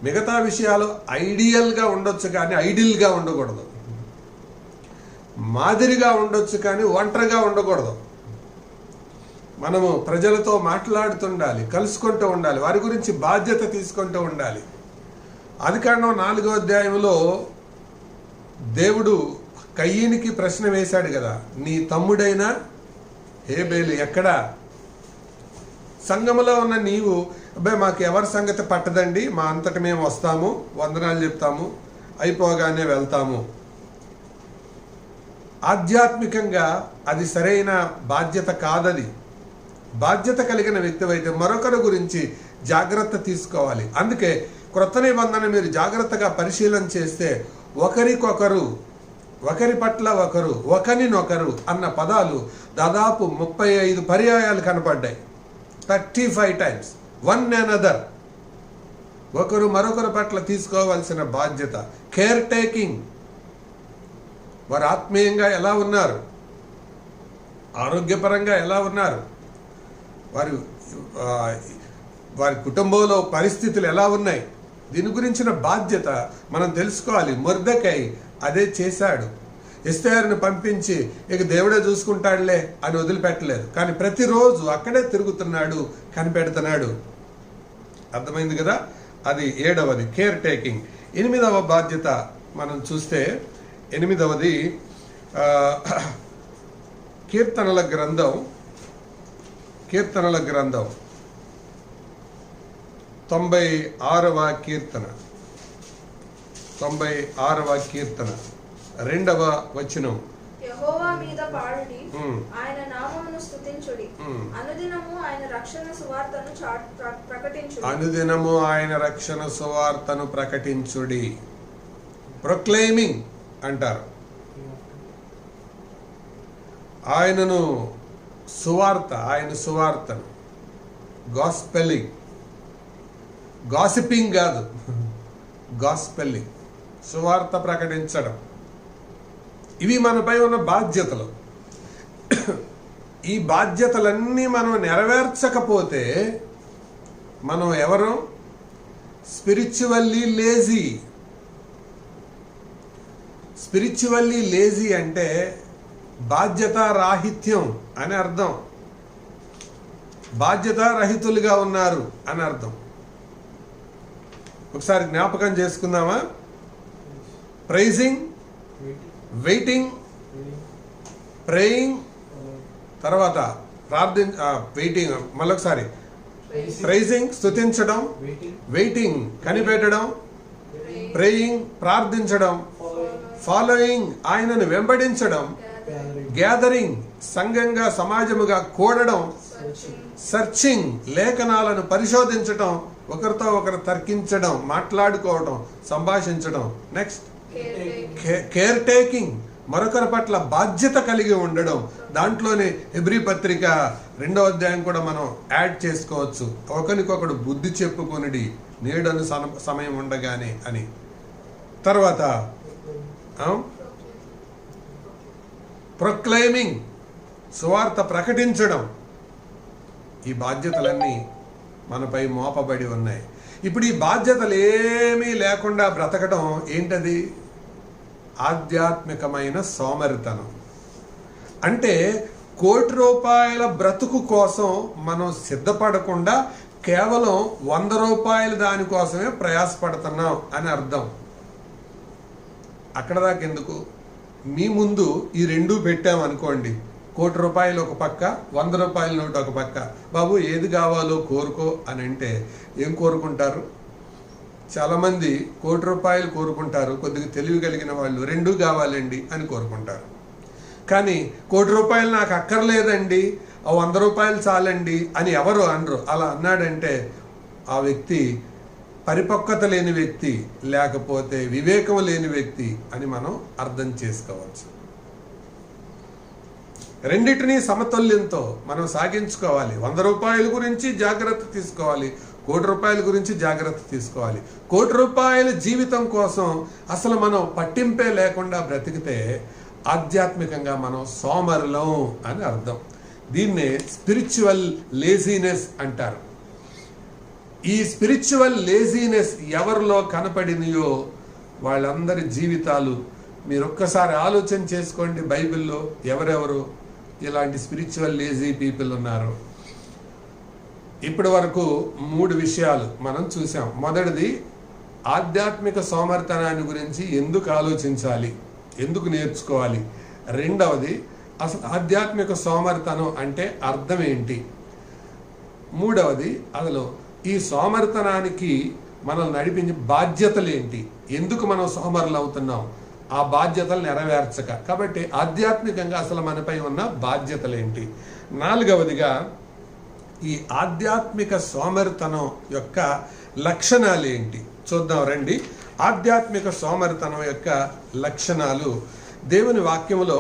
మిగతా విషయాలు ఐడియల్గా ఉండొచ్చు కానీ ఐడిల్గా ఉండకూడదు. మాదిరిగా ఉండొచ్చు కానీ ఒంటరిగా ఉండకూడదు. మనము ప్రజలతో మాట్లాడుతుండాలి, కలుసుకుంటూ ఉండాలి, వారి గురించి బాధ్యత తీసుకుంటూ ఉండాలి. ఆదికాండం 4వ అధ్యాయంలో దేవుడు కయ్యనికి ప్రశ్న వేశాడు కదా, నీ తమ్ముడైన హేబేలు ఎక్కడా? సంఘములో ఉన్న నీవు, అబ్బాయి మాకు ఎవరి సంగతి పట్టదండి, మా అంతటి మేము వస్తాము, వందనాలు చెప్తాము, అయిపోగానే వెళ్తాము. ఆధ్యాత్మికంగా అది సరైన బాధ్యత కాదది. బాధ్యత కలిగిన వ్యక్తివైతే మరొకరి గురించి జాగ్రత్త తీసుకోవాలి. అందుకే క్రొత్త నిబంధన మీరు జాగ్రత్తగా పరిశీలన చేస్తే ఒకరికొకరు, ఒకరి పట్ల ఒకరు, ఒకరినొకరు అన్న పదాలు దాదాపు 35 పర్యాయాలు కనపడ్డాయి. 35 times. వన్ అనదర్, ఒకరు మరొకరి పట్ల తీసుకోవాల్సిన బాధ్యత, కేర్ టేకింగ్. వారు ఆత్మీయంగా ఎలా ఉన్నారు, ఆరోగ్యపరంగా ఎలా ఉన్నారు, వారి కుటుంబంలో పరిస్థితులు ఎలా ఉన్నాయి, దీని గురించిన బాధ్యత మనం తెలుసుకోవాలి. మొర్దెకై అదే చేశాడు. ఎస్తేరుని పంపించి ఇక దేవుడే చూసుకుంటాడులే అని వదిలిపెట్టలేదు, కానీ ప్రతిరోజు అక్కడే తిరుగుతున్నాడు, కనిపెడుతున్నాడు. అర్థమైంది కదా? అది 7వది కేర్ టేకింగ్. 8వ బాధ్యత మనం చూస్తే 8వది కీర్తనల గ్రంథం 96వ కీర్తన 2వ వచనం. యెహోవా మీద పాడుడి, ఆయన నామమును స్తుతించుడి, అనుదినము ఆయన రక్షణ సువార్తను ప్రకటించుడి. అనుదినము ఆయన రక్షణ సువార్తను ప్రకటించుడి. ప్రొక్లైమింగ్ అంటారు. ఆయన సువార్తను గాస్పెల్లింగ్, గాసిపింగ్ కాదు, గాస్పెల్లింగ్, సువార్త ప్రకటించడం. ఇవి మనపై ఉన్న బాధ్యతలు. ఈ బాధ్యతలన్నీ మనం నెరవేర్చకపోతే మనం ఎవరు? Spiritually lazy. స్పిరిచువల్లీ లేజీ అంటే బాధ్యత రాహిత్యం అని అర్థం. బాధ్యత రహితులుగా ఉన్నారు అని అర్థం. ఒకసారి జ్ఞాపకం చేసుకుందామా? ప్రైజింగ్, వెయిటింగ్, ప్రేయింగ్, తర్వాత వెయిటింగ్, మళ్ళొకసారి ప్రైజింగ్ స్తుతించడం, వెయిటింగ్ కనిపెట్టడం, ప్రేయింగ్ ప్రార్థించడం, ఫాలోయింగ్ ఆయనను వెంబడించడం, గ్యాదరింగ్ సంఘంగా సమాజముగా కూడడం, సర్చింగ్ లేఖనాలను పరిశోధించడం, ఒకరితో ఒకరు తర్కించడం, మాట్లాడుకోవడం, సంభాషించడం. నెక్స్ట్ కేర్ టేకింగ్, మరొకరి పట్ల బాధ్యత కలిగి ఉండడం. దాంట్లోనే హెబ్రీ పత్రిక 2వ అధ్యాయం కూడా మనం యాడ్ చేసుకోవచ్చు. ఒకరికొకడు బుద్ధి చెప్పుకొనిడి నేడను సమయం ఉండగానే అని. తర్వాత ప్రొక్లైమింగ్, సువార్త ప్రకటించడం. ఈ బాధ్యతలన్నీ మనపై మోపబడి ఉన్నాయి. ఇప్పుడు ఈ బాధ్యతలు ఏమీ లేకుండా బ్రతకడం ఏంటది? ఆధ్యాత్మికమైన సోమరితనం. అంటే ₹1,00,00,000 బ్రతుకు కోసం మనం సిద్ధపడకుండా కేవలం ₹100 దానికోసమే ప్రయాసపడుతున్నాం అని అర్థం. అక్కడ దాకా ఎందుకు? మీ ముందు ఈ రెండూ పెట్టామనుకోండి, ₹1,00,00,000 ఒక పక్క, ₹100 నోటు ఒక పక్క. బాబు ఏది కావాలో కోరుకో అని అంటే ఏం కోరుకుంటారు? చాలామంది ₹1,00,00,000 కోరుకుంటారు. కొద్దిగా తెలివి కలిగిన వాళ్ళు రెండూ కావాలండి అని కోరుకుంటారు. కానీ ₹1,00,00,000 నాకు అక్కర్లేదండి, ₹100 చాలండి అని ఎవరు అనరు. అలా అన్నాడంటే ఆ వ్యక్తి పరిపక్వత లేని వ్యక్తి, లేకపోతే వివేకం లేని వ్యక్తి అని మనం అర్థం చేసుకోవచ్చు. రెండిటినీ సమతుల్యంతో మనం సాగించుకోవాలి. ₹100 గురించి జాగ్రత్త తీసుకోవాలి, ₹1,00,00,000 గురించి జాగ్రత్త తీసుకోవాలి. ₹1,00,00,000 జీవితం కోసం అసలు మనం పట్టింపే లేకుండా బ్రతికితే ఆధ్యాత్మికంగా మనం సోమరులం అని అర్థం. దీన్నే స్పిరిచువల్ లేజీనెస్ అంటారు. ఈ స్పిరిచువల్ లేజీనెస్ ఎవరిలో కనపడినయో వాళ్ళందరి జీవితాలు మీరు ఒక్కసారి ఆలోచన చేసుకోండి. బైబిల్లో ఎవరెవరు ఇలాంటి స్పిరిచువల్ లేజీ పీపుల్ ఉన్నారు? ఇప్పటి వరకు 3 విషయాలు మనం చూసాం. మొదటిది, ఆధ్యాత్మిక సోమరితనాన్ని గురించి ఎందుకు ఆలోచించాలి ఎందుకు నేర్చుకోవాలి? రెండవది, అసలు ఆధ్యాత్మిక సోమరితనం అంటే అర్థం ఏంటి? మూడవది, అసలు ఈ సోమరితనానికి మనం నడిపించే బాధ్యతలు ఏంటి? ఎందుకు మనం సోమరులు అవుతున్నాం? ఆ బాధ్యతలు నెరవేర్చక. కాబట్టి ఆధ్యాత్మికంగా అసలు మనపై ఉన్న బాధ్యతలు ఏంటి? నాలుగవదిగా, ఈ ఆధ్యాత్మిక సోమరితనం యొక్క లక్షణాలు ఏంటి చూద్దాం రండి. ఆధ్యాత్మిక సోమరితనం యొక్క లక్షణాలు దేవుని వాక్యములో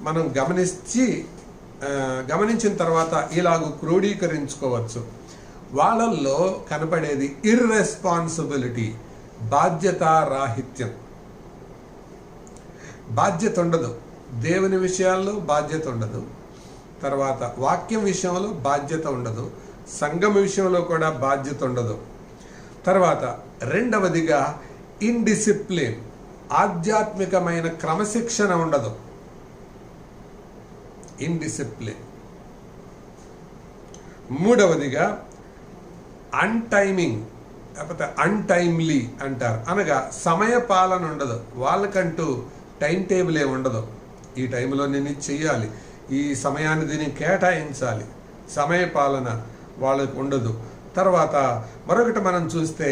మనం గమనించిన తర్వాత ఇలాగ క్రోడీకరించుకోవచ్చు. వాళ్ళల్లో కనపడేది ఇర్రెస్పాన్సిబిలిటీ, బాధ్యతారాహిత్యం. బాధ్యత ఉండదు, దేవుని విషయాల్లో బాధ్యత ఉండదు, తర్వాత వాక్యం విషయంలో బాధ్యత ఉండదు, సంఘం విషయంలో కూడా బాధ్యత ఉండదు. తర్వాత రెండవదిగా ఇండిసిప్లిన్, ఆధ్యాత్మికమైన క్రమశిక్షణ ఉండదు. ఇండిసిప్లిన్. మూడవదిగా అన్టైమింగ్, లేకపోతే అన్టైమ్లీ అంటారు. అనగా సమయ పాలన ఉండదు. వాళ్ళకంటూ టైం టేబుల్ ఏ ఉండదు. ఈ టైంలో నేను చెయ్యాలి, ఈ సమయాన్ని దీన్ని కేటాయించాలి, సమయ పాలన వాళ్ళకు ఉండదు. తర్వాత మరొకటి మనం చూస్తే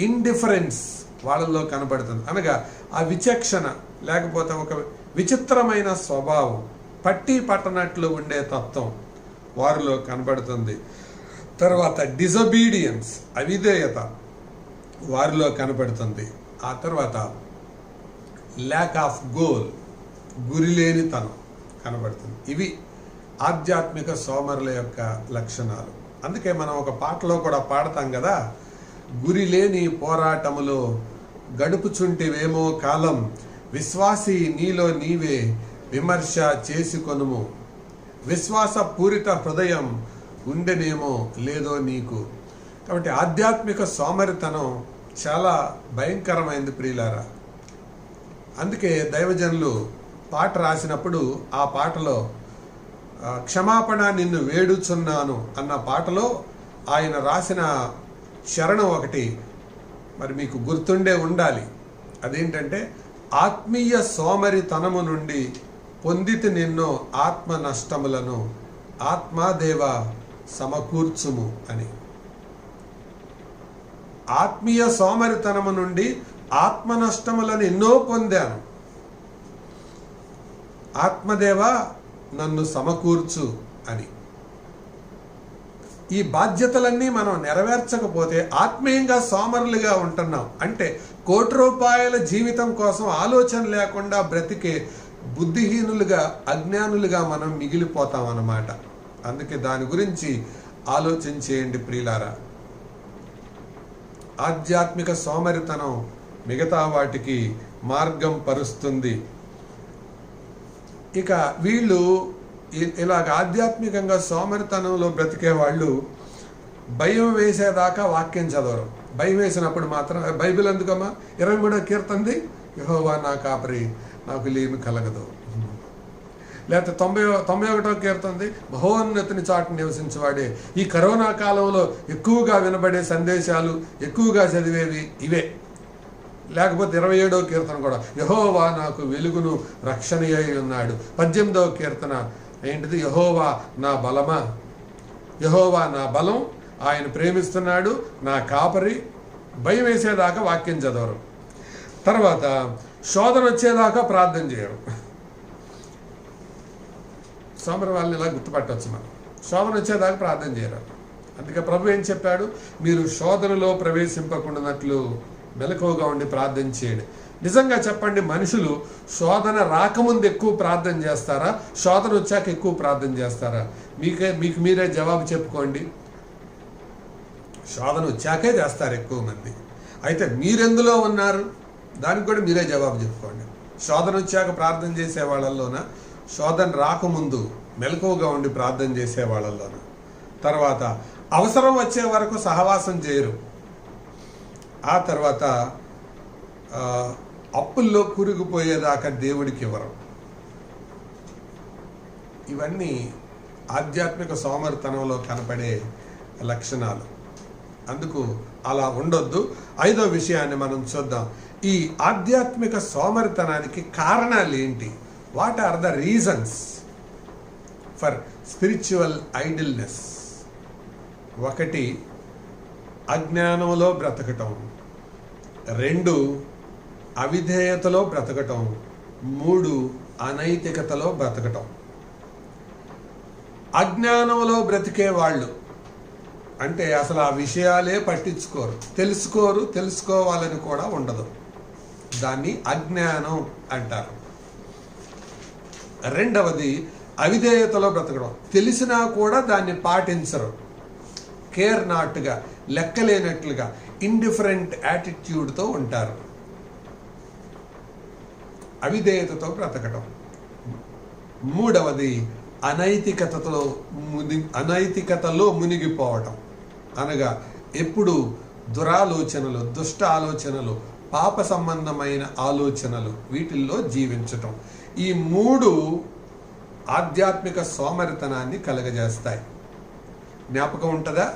ఇండిఫరెన్స్ వాళ్ళల్లో కనబడుతుంది. అనగా ఆ విచక్షణ లేకపోతే ఒక విచిత్రమైన స్వభావం, పట్టి పట్టనట్లు ఉండే తత్వం వారిలో కనబడుతుంది. తర్వాత డిజొబీడియన్స్, అవిధేయత వారిలో కనబడుతుంది. ఆ తర్వాత ల్యాక్ ఆఫ్ గోల్, గురిలేనితనం కనబడుతుంది. ఇవి ఆధ్యాత్మిక సోమరుల యొక్క లక్షణాలు. అందుకే మనం ఒక పాటలో కూడా పాడతాం కదా, గురిలేని పోరాటములో గడుపుచుంటివేమో కాలం, విశ్వాసి నీలో నీవే విమర్శ చేసుకొనుము, విశ్వాస పూరిత హృదయం ఉండెనేమో లేదో నీకు. కాబట్టి ఆధ్యాత్మిక సోమరితనం చాలా భయంకరమైంది ప్రియులారా. అందుకే దైవజనులు పాట రాసినప్పుడు ఆ పాటలో క్షమాపణ నిన్ను వేడుచున్నాను అన్న పాటలో ఆయన రాసిన చరణం ఒకటి మరి మీకు గుర్తుండే ఉండాలి. అదేంటంటే, ఆత్మీయ సోమరితనము నుండి పొందితి నిన్నో ఆత్మ నష్టములను ఆత్మాదేవ సమకూర్చుము అని. ఆత్మీయ సోమరితనము నుండి ఆత్మ నష్టములను ఎన్నో పొందాను, ఆత్మదేవ నన్ను సమకూర్చు అని. ఈ బాధ్యతలన్నీ మనం నెరవేర్చకపోతే ఆత్మీయంగా సోమరులుగా ఉంటున్నాం. అంటే ₹1,00,00,000 జీవితం కోసం ఆలోచన లేకుండా బ్రతికే బుద్ధిహీనులుగా, అజ్ఞానులుగా మనం మిగిలిపోతాం అన్నమాట. అందుకే దాని గురించి ఆలోచన చేయండి ప్రియులారా. ఆధ్యాత్మిక సోమరితనం మిగతా వాటికి మార్గం పరుస్తుంది. ఇక వీళ్ళు ఇలాగ ఆధ్యాత్మికంగా సోమరితనంలో బ్రతికే వాళ్ళు భయం వేసేదాకా వాక్యం చదవరు. భయం వేసినప్పుడు మాత్రం బైబిల్ ఎందుకమ్మా 23వ కీర్తనది, యెహోవా నా కాపరి నాకు లేమి కలగదు. లేకపోతే 91వ కీర్తనది, మహోన్నతిని చాటు నివసించేవాడే. ఈ కరోనా కాలంలో ఎక్కువగా వినబడే సందేశాలు, ఎక్కువగా చదివేవి ఇవే. లేకపోతే 27వ కీర్తన కూడా, యెహోవా నాకు వెలుగును రక్షణ అయి ఉన్నాడు. 18వ కీర్తన ఏంటిది, యెహోవా నా బలమా, యెహోవా నా బలం, ఆయన ప్రేమిస్తున్నాడు, నా కాపరి. భయం వేసేదాకా వాక్యం చదవరు. తర్వాత శోధన వచ్చేదాకా ప్రార్థన చేయరు. సోమరి వాళ్ళని ఇలా గుర్తుపట్టవచ్చు మనం. శోధన వచ్చేదాకా ప్రార్థన చేయరు. అందుకే ప్రభు ఏం చెప్పాడు, మీరు శోధనలో ప్రవేశింపకుండానట్లు మెలకువగా ఉండి ప్రార్థన చేయండి. నిజంగా చెప్పండి, మనుషులు శోధన రాకముందు ఎక్కువ ప్రార్థన చేస్తారా, శోధన వచ్చాక ఎక్కువ ప్రార్థన చేస్తారా? మీకు మీరే జవాబు చెప్పుకోండి. శోధన వచ్చాకే చేస్తారు ఎక్కువ మంది. అయితే మీరెందులో ఉన్నారు, దానికి కూడా మీరే జవాబు చెప్పుకోండి. శోధన వచ్చాక ప్రార్థన చేసే వాళ్ళల్లోన, శోధన రాకముందు మెలకువగా ఉండి ప్రార్థన చేసే వాళ్ళల్లోన, తర్వాత అవసరం వచ్చే వరకు సహవాసం చేయరు, ఆ తర్వాత అప్పుల్లో కూరుకుపోయేదాకా దేవుడికి ఇవ్వరు. ఇవన్నీ ఆధ్యాత్మిక సోమరితనంలో కనపడే లక్షణాలు. అందుకు అలా ఉండొద్దు. 5వ విషయాన్ని మనం చూద్దాం. ఈ ఆధ్యాత్మిక సోమరితనానికి కారణాలు ఏంటి? What are the reasons for spiritual idleness? 1 అజ్ఞానంలో బ్రతకటం, 2 అవిధేయతలో బ్రతకటం, 3 అనైతికతలో బ్రతకటం. అజ్ఞానంలో బ్రతికే వాళ్ళు అంటే అసలు ఆ విషయాలే పట్టించుకోరు, తెలుసుకోవాలని కూడా ఉండదు. దాన్ని అజ్ఞానం అంటారు. 2వది అవిధేయతలో బ్రతకడం, తెలిసినా కూడా దాన్ని పాటించరు, కేర్ నాట్గా, లెక్కలేనట్లుగా, ఇండిఫరెంట్ యాటిట్యూడ్తో ఉంటారు. అవిధేయతతో బ్రతకడం. 3వది అనైతికతలో మునిగిపోవటం, అనగా ఎప్పుడు దురాలోచనలు, దుష్ట ఆలోచనలు, పాప సంబంధమైన ఆలోచనలు, వీటిల్లో జీవించటం. ఈ 3 ఆధ్యాత్మిక సోమరితనాన్ని కలగజేస్తాయి. జ్ఞాపకం ఉంటుందా?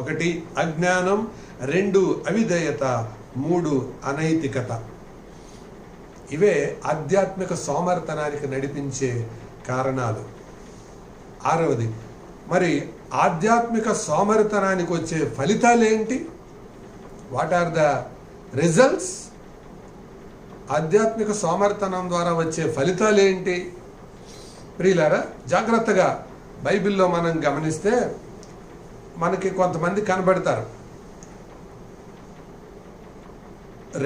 1 అజ్ఞానం, 2 అవిధేయత, 3 అనైతికత. ఇవే ఆధ్యాత్మిక సోమరితనానికి నడిపించే కారణాలు. 6వది, మరి ఆధ్యాత్మిక సోమరితనానికి వచ్చే ఫలితాలు ఏంటి? What are the results? ఆధ్యాత్మిక సోమరితనం ద్వారా వచ్చే ఫలితాలు ఏంటి? ప్రియులారా, జాగ్రత్తగా బైబిల్లో మనం గమనిస్తే మనకి కొంతమంది కనబడతారు.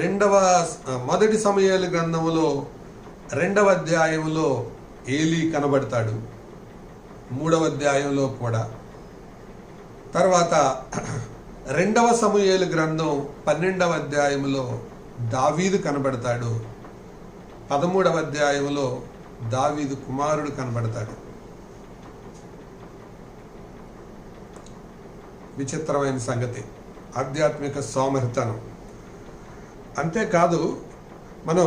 1 సమూయేలు గ్రంథములో 2వ అధ్యాయంలో ఏలీ కనబడతాడు, 3వ అధ్యాయంలో కూడా. తర్వాత 2వ సమూయేలు గ్రంథం 12వ అధ్యాయంలో దావీదు కనబడతాడు, 13వ అధ్యాయంలో దావీదు కుమారుడు కనబడతాడు. విచిత్రమైన సంగతి ఆధ్యాత్మిక సోమరితనం. అంతేకాదు, మనం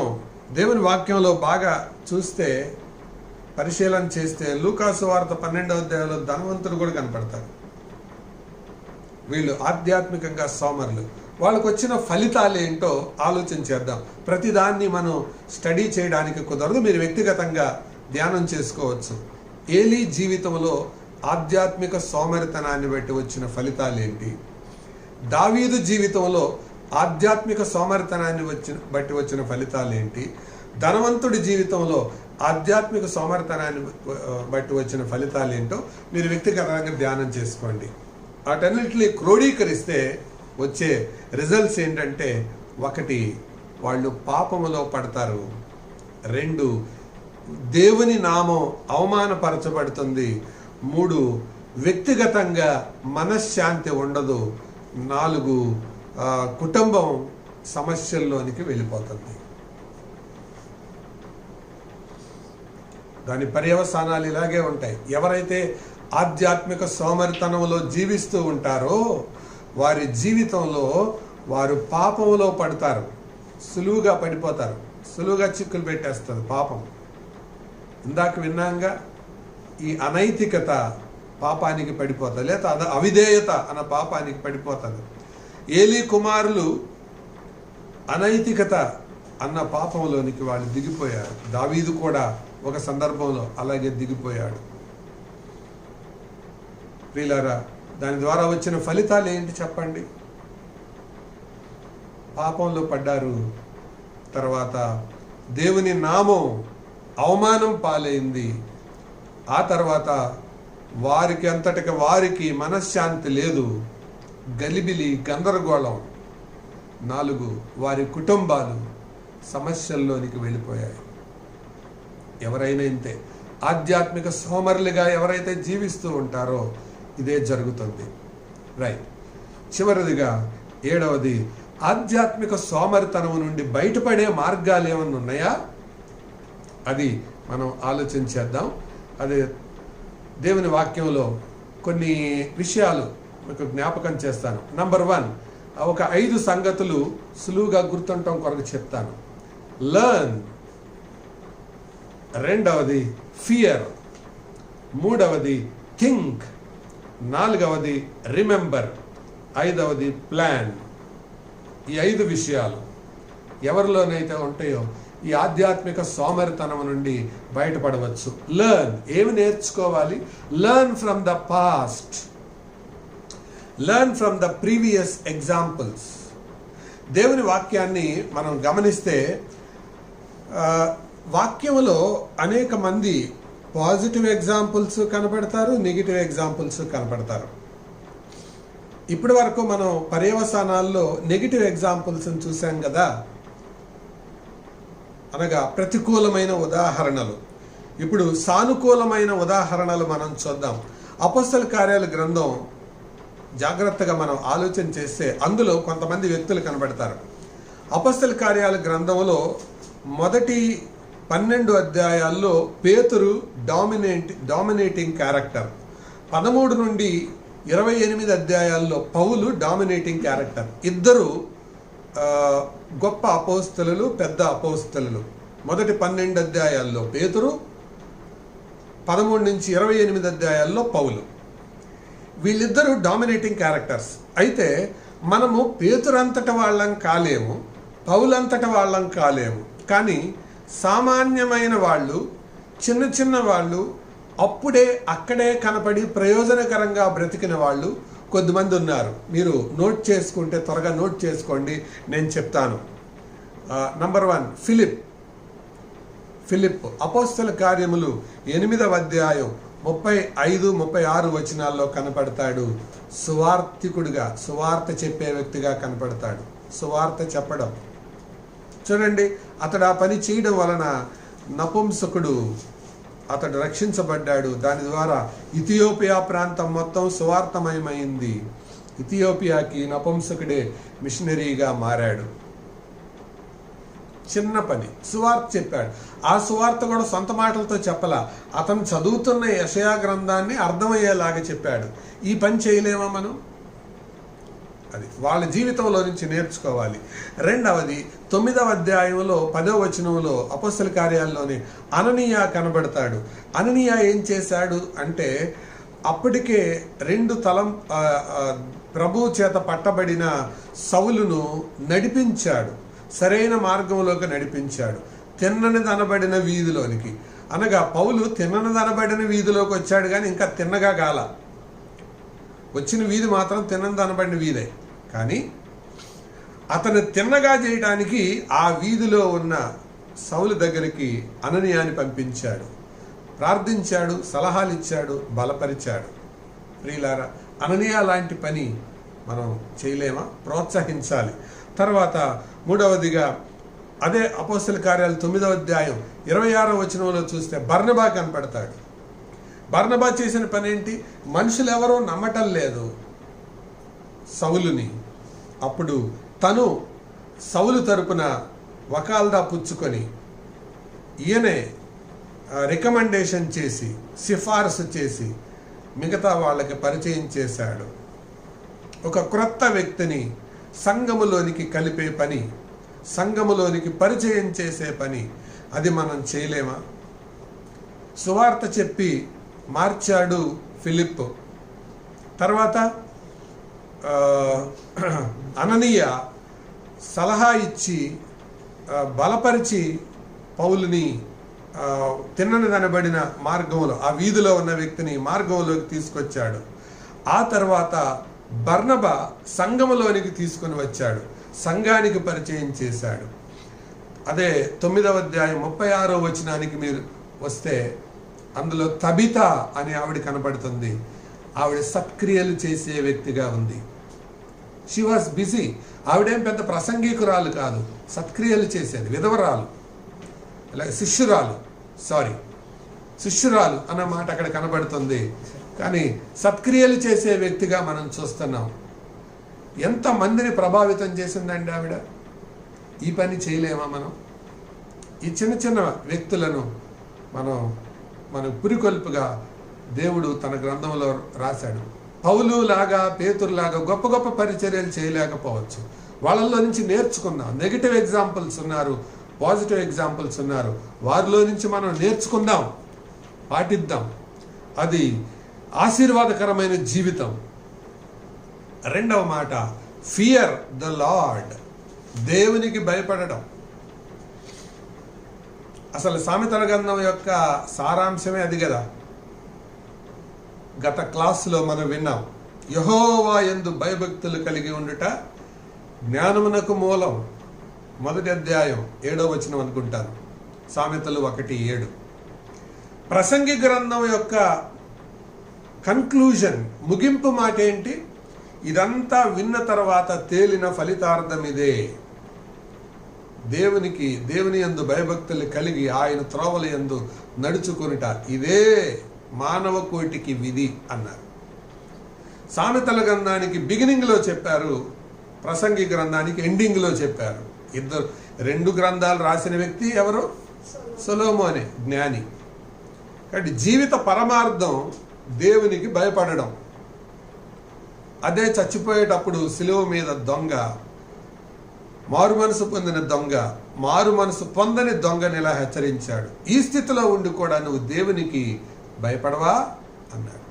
దేవుని వాక్యంలో బాగా చూస్తే, పరిశీలన చేస్తే, లూకాసు వార్త 12వ అధ్యాయంలో ధనవంతులు కూడా కనపడతారు. వీళ్ళు ఆధ్యాత్మికంగా సోమరులు. వాళ్ళకు వచ్చిన ఫలితాలు ఏంటో ఆలోచన చేద్దాం. ప్రతిదాన్ని మనం స్టడీ చేయడానికి కుదరదు, మీరు వ్యక్తిగతంగా ధ్యానం చేసుకోవచ్చు. ఏలీ జీవితంలో ఆధ్యాత్మిక సోమరితనాన్ని బట్టి వచ్చిన ఫలితాలు ఏంటి? దావీదు జీవితంలో ఆధ్యాత్మిక సోమరితనాన్ని బట్టి వచ్చిన ఫలితాలు ఏంటి? ధనవంతుడి జీవితంలో ఆధ్యాత్మిక సోమరితనాన్ని బట్టి వచ్చిన ఫలితాలు ఏంటో మీరు వ్యక్తిగతంగా ధ్యానం చేసుకోండి. వాటన్నిటిని క్రోడీకరిస్తే వచ్చే రిజల్ట్స్ ఏంటంటే, 1 వాళ్ళు పాపములో పడతారు, 2 దేవుని నామం అవమానపరచబడుతుంది, 3 వ్యక్తిగతంగా మనశ్శాంతి ఉండదు, 4 కుటుంబం సమస్యల్లోనికి వెళ్ళిపోతుంది. దాని పర్యవసానాలు ఇలాగే ఉంటాయి. ఎవరైతే ఆధ్యాత్మిక సోమరితనంలో జీవిస్తూ ఉంటారో వారి జీవితంలో వారు పాపంలో పడతారు, సులువుగా పడిపోతారు, సులువుగా చిక్కులు పెట్టేస్తుంది పాపం. ఇందాక విన్నాంగా, ఈ అనైతికత పాపానికి పడిపోతుంది, లేదా అవిధేయత అన్న పాపానికి పడిపోతుంది. ఏలీ కుమారులు అనైతికత అన్న పాపంలోనికి వాళ్ళు దిగిపోయారు. దావీదు కూడా ఒక సందర్భంలో అలాగే దిగిపోయాడు. ప్రియులారా, దాని ద్వారా వచ్చిన ఫలితాలు ఏంటి చెప్పండి? పాపంలో పడ్డారు, తర్వాత దేవుని నామం అవమానం పాలైంది, ఆ తర్వాత వారికి అంతటికి వారికి మనశ్శాంతి లేదు, గలిబిలి, గందరగోళం. 4 వారి కుటుంబాలు సమస్యల్లోనికి వెళ్ళిపోయాయి. ఎవరైనా ఇంతే, ఆధ్యాత్మిక సోమరులుగా ఎవరైతే జీవిస్తూ ఉంటారో ఇదే జరుగుతుంది. రైట్. చివరిదిగా 7వది, ఆధ్యాత్మిక సోమరితనం నుండి బయటపడే మార్గాలు ఏమన్నా ఉన్నాయా? అది మనం ఆలోచించేద్దాం. అది దేవుని వాక్యంలో కొన్ని విషయాలు మీకు జ్ఞాపకం చేస్తాను. నంబర్ 1, ఒక 5 సంగతులు సులువుగా గుర్తుండటం కొరకు చెప్తాను. లర్న్. 2వది ఫియర్. 3వది థింక్. 4వది రిమెంబర్. 5వది ప్లాన్. ఈ 5 విషయాలు ఎవరిలోనైతే ఉంటాయో ఈ ఆధ్యాత్మిక సోమరితనం నుండి బయటపడవచ్చు. లెర్న్, ఏమి నేర్చుకోవాలి? Learn from the past, learn from the previous examples. దేవుని వాక్యాన్ని మనం గమనిస్తే వాక్యములో అనేక మంది పాజిటివ్ ఎగ్జాంపుల్స్ కనపడతారు, నెగిటివ్ ఎగ్జాంపుల్స్ కనపడతారు. ఇప్పటి వరకు మనం పర్యవసానాల్లో నెగిటివ్ ఎగ్జాంపుల్స్ చూసాం కదా, అనగా ప్రతికూలమైన ఉదాహరణలు. ఇప్పుడు సానుకూలమైన ఉదాహరణలు మనం చూద్దాం. అపోస్తల కార్యాల గ్రంథం జాగ్రత్తగా మనం ఆలోచన చేస్తే అందులో కొంతమంది వ్యక్తులు కనబడతారు. అపోస్తల కార్యాల గ్రంథంలో మొదటి 12 అధ్యాయాల్లో పేతురు డామినేటింగ్ క్యారెక్టర్, 13 నుండి 28 అధ్యాయాల్లో పౌలు డామినేటింగ్ క్యారెక్టర్. ఇద్దరు గొప్ప అపోస్తలులు, పెద్ద అపోస్తలులు. మొదటి 12 అధ్యాయాల్లో పేతురు, 13 నుంచి 28 అధ్యాయాల్లో పౌలు. వీళ్ళిద్దరూ డామినేటింగ్ క్యారెక్టర్స్. అయితే మనము పేతురంతట వాళ్ళం కాలేము, పౌలంతట వాళ్ళం కాలేము. కానీ సామాన్యమైన వాళ్ళు, చిన్న చిన్న వాళ్ళు, అప్పుడే అక్కడే కనపడి ప్రయోజనకరంగా బ్రతికిన వాళ్ళు కొద్దిమంది ఉన్నారు. మీరు నోట్ చేసుకుంటే త్వరగా నోట్ చేసుకోండి, నేను చెప్తాను. Number 1 Philip. అపోస్తల కార్యములు 8వ అధ్యాయం 35-36 వచనాల్లో కనపడతాడు. సువార్తికుడిగా, సువార్త చెప్పే వ్యక్తిగా కనపడతాడు. సువార్త చెప్పడం చూడండి. అతడు ఆ పని చేయడం వలన నపుంసకుడు, అతడు రక్షించబడ్డాడు. దాని ద్వారా ఇథియోపియా ప్రాంతం మొత్తం సువార్తమయమైంది. ఇథియోపియాకి నపుంసకుడే మిషనరీగా మారాడు. చిన్న పని, సువార్త చెప్పాడు. ఆ సువార్త కూడా సొంత మాటలతో చెప్పలా, అతను చదువుతున్న యెషయా గ్రంథాన్ని అర్థమయ్యేలాగా చెప్పాడు. ఈ పని చేయలేమా మనం? అది వాళ్ళ జీవితంలో నుంచి నేర్చుకోవాలి. రెండవది 9వ అధ్యాయంలో 10వ వచనంలో అపోస్తల కార్యాల్లోని అననీయ కనబడతాడు. అననీయ ఏం చేశాడు అంటే, అప్పటికే 2 ప్రభువు చేత పట్టబడిన సౌలును నడిపించాడు, సరైన మార్గంలోకి నడిపించాడు, తిన్ననిదనబడిన వీధిలోనికి. అనగా పౌలు తిన్ననిదనబడిన వీధిలోకి వచ్చాడు, కానీ ఇంకా తిన్నగా కాల. వచ్చిన వీధి మాత్రం తిన్ననిదనబడిన వీధే, కానీ అతను తిన్నగా చేయడానికి ఆ వీధిలో ఉన్న సౌలు దగ్గరికి అననీయాని పంపించాడు. ప్రార్థించాడు, సలహాలు ఇచ్చాడు, బలపరిచాడు. ప్రియులారా, అననీయ లాంటి పని మనం చేయలేమా? ప్రోత్సహించాలి. తర్వాత 3వదిగా అదే అపోస్తల కార్యాలు 9వ అధ్యాయం 26వ వచనంలో చూస్తే బర్నబా కనపడతాడు. బర్నబా చేసిన పని ఏంటి? మనుషులు ఎవరో నమ్మటం లేదు సౌలుని. అప్పుడు తను సౌలు తరపున వకాల్దా పుచ్చుకొని ఈయనే రికమెండేషన్ చేసి, సిఫారసు చేసి మిగతా వాళ్ళకి పరిచయం చేశాడు. ఒక క్రొత్త వ్యక్తిని సంఘములోనికి కలిపే పని, సంఘములోనికి పరిచయం చేసే పని, అది మనం చేయలేమా? సువార్త చెప్పి మార్చాడు ఫిలిప్. తర్వాత అననీయ సలహా ఇచ్చి బలపరిచి పౌలుని తిన్ననిదనబడిన మార్గంలో, ఆ వీధిలో ఉన్న వ్యక్తిని మార్గంలోకి తీసుకొచ్చాడు. ఆ తర్వాత బర్నబా సంఘములోనికి తీసుకొని వచ్చాడు, సంఘానికి పరిచయం చేశాడు. అదే 9వ అధ్యాయం 36వ వచనానికి మీరు వస్తే అందులో తబిత అని ఆవిడ కనబడుతుంది. ఆవిడ సత్క్రియలు చేసే వ్యక్తిగా ఉంది. She was busy. ఆవిడేం పెద్ద ప్రసంగికురాలు కాదు, సత్క్రియలు చేసేది. విధవరాలు, అలాగే శిష్యురాలు అన్న మాట అక్కడ కనబడుతుంది. కానీ సత్క్రియలు చేసే వ్యక్తిగా మనం చూస్తున్నాం. ఎంతమందిని ప్రభావితం చేసిందండి ఆవిడ. ఈ పని చేయలేమా మనం? ఈ చిన్న చిన్న వ్యక్తులను మనం పురికొల్పుగా దేవుడు తన గ్రంథంలో రాశాడు. పౌలు లాగా, పేతురులాగా గొప్ప గొప్ప పరిచర్యలు చేయలేకపోవచ్చు. వాళ్ళల్లో నుంచి నేర్చుకుందాం. నెగిటివ్ ఎగ్జాంపుల్స్ ఉన్నారు, పాజిటివ్ ఎగ్జాంపుల్స్ ఉన్నారు. వారిలో నుంచి మనం నేర్చుకుందాం, పాటిద్దాం. అది ఆశీర్వాదకరమైన జీవితం. రెండవ మాట, ఫియర్ ద లార్డ్. దేవునికి భయపడడం. అసలు సామెతల గ్రంథం యొక్క సారాంశమే అది కదా. గత క్లాసులో మనం విన్నాం, యెహోవా యందు భయభక్తులు కలిగి ఉండుట జ్ఞానమునకు మూలం. మొదటి అధ్యాయం 7వ వచనం అనుకుంటాను, సామెతలు 1:7. ప్రసంగి గ్రంథం యొక్క కన్క్లూజన్, ముగింపు మాట ఏంటి? ఇదంతా విన్న తర్వాత తేలిన ఫలితార్థం ఇదే, దేవుని యందు భయభక్తులు కలిగి ఆయన త్రోవల యందు నడుచుకునుట ఇదే మానవ కోటికి విధి అన్నారు. సామెతల గ్రంథానికి బిగినింగ్ లో చెప్పారు, ప్రసంగి గ్రంథానికి ఎండింగ్ లో చెప్పారు. రెండు గ్రంథాలు రాసిన వ్యక్తి ఎవరు? సొలొమోనే, జ్ఞాని. కాబట్టి జీవిత పరమార్థం దేవునికి భయపడడం. అదే చచ్చిపోయేటప్పుడు శిలువ మీద దొంగ, మారు మనసు పొందిన దొంగ, మారు మనసు పొందని దొంగని ఇలా హెచ్చరించాడు. ఈ స్థితిలో ఉండి కూడా నువ్వు దేవునికి భయపడవా అన్నాడు.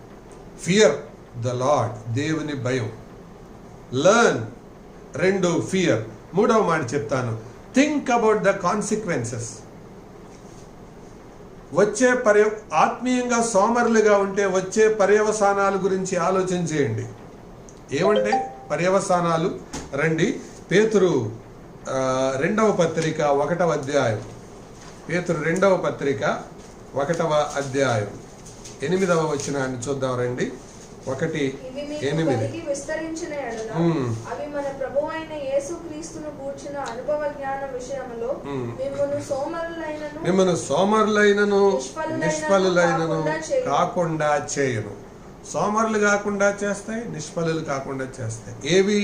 ఫియర్ ద లార్డ్, దేవుని భయం. Learn, 2 fear. 3వ మాట చెప్తాను, థింక్ అబౌట్ ద కాన్సిక్వెన్సెస్. వచ్చే ఆత్మీయంగా సోమరులుగా ఉంటే వచ్చే పర్యవసానాల గురించి ఆలోచన చేయండి. ఏమంటే పర్యవసానాలు? రండి, పేతురు 2వ పత్రిక 1వ అధ్యాయం. పేతురు 2వ పత్రిక 1వ అధ్యాయం 8వ వచనాన్ని చూద్దాం. రండి, 1:8. విస్తరించిన ఎడల అవి మన ప్రభువైన యేసుక్రీస్తును గూర్చిన అనుభవ జ్ఞాన విషయములో మిమ్మల్ని సోమరులైనను నిష్ఫలులైనను కాకుండా చేయను. సోమరులు కాకుండా చేస్తాయి, నిష్ఫలులు కాకుండా చేస్తాయి. ఏవి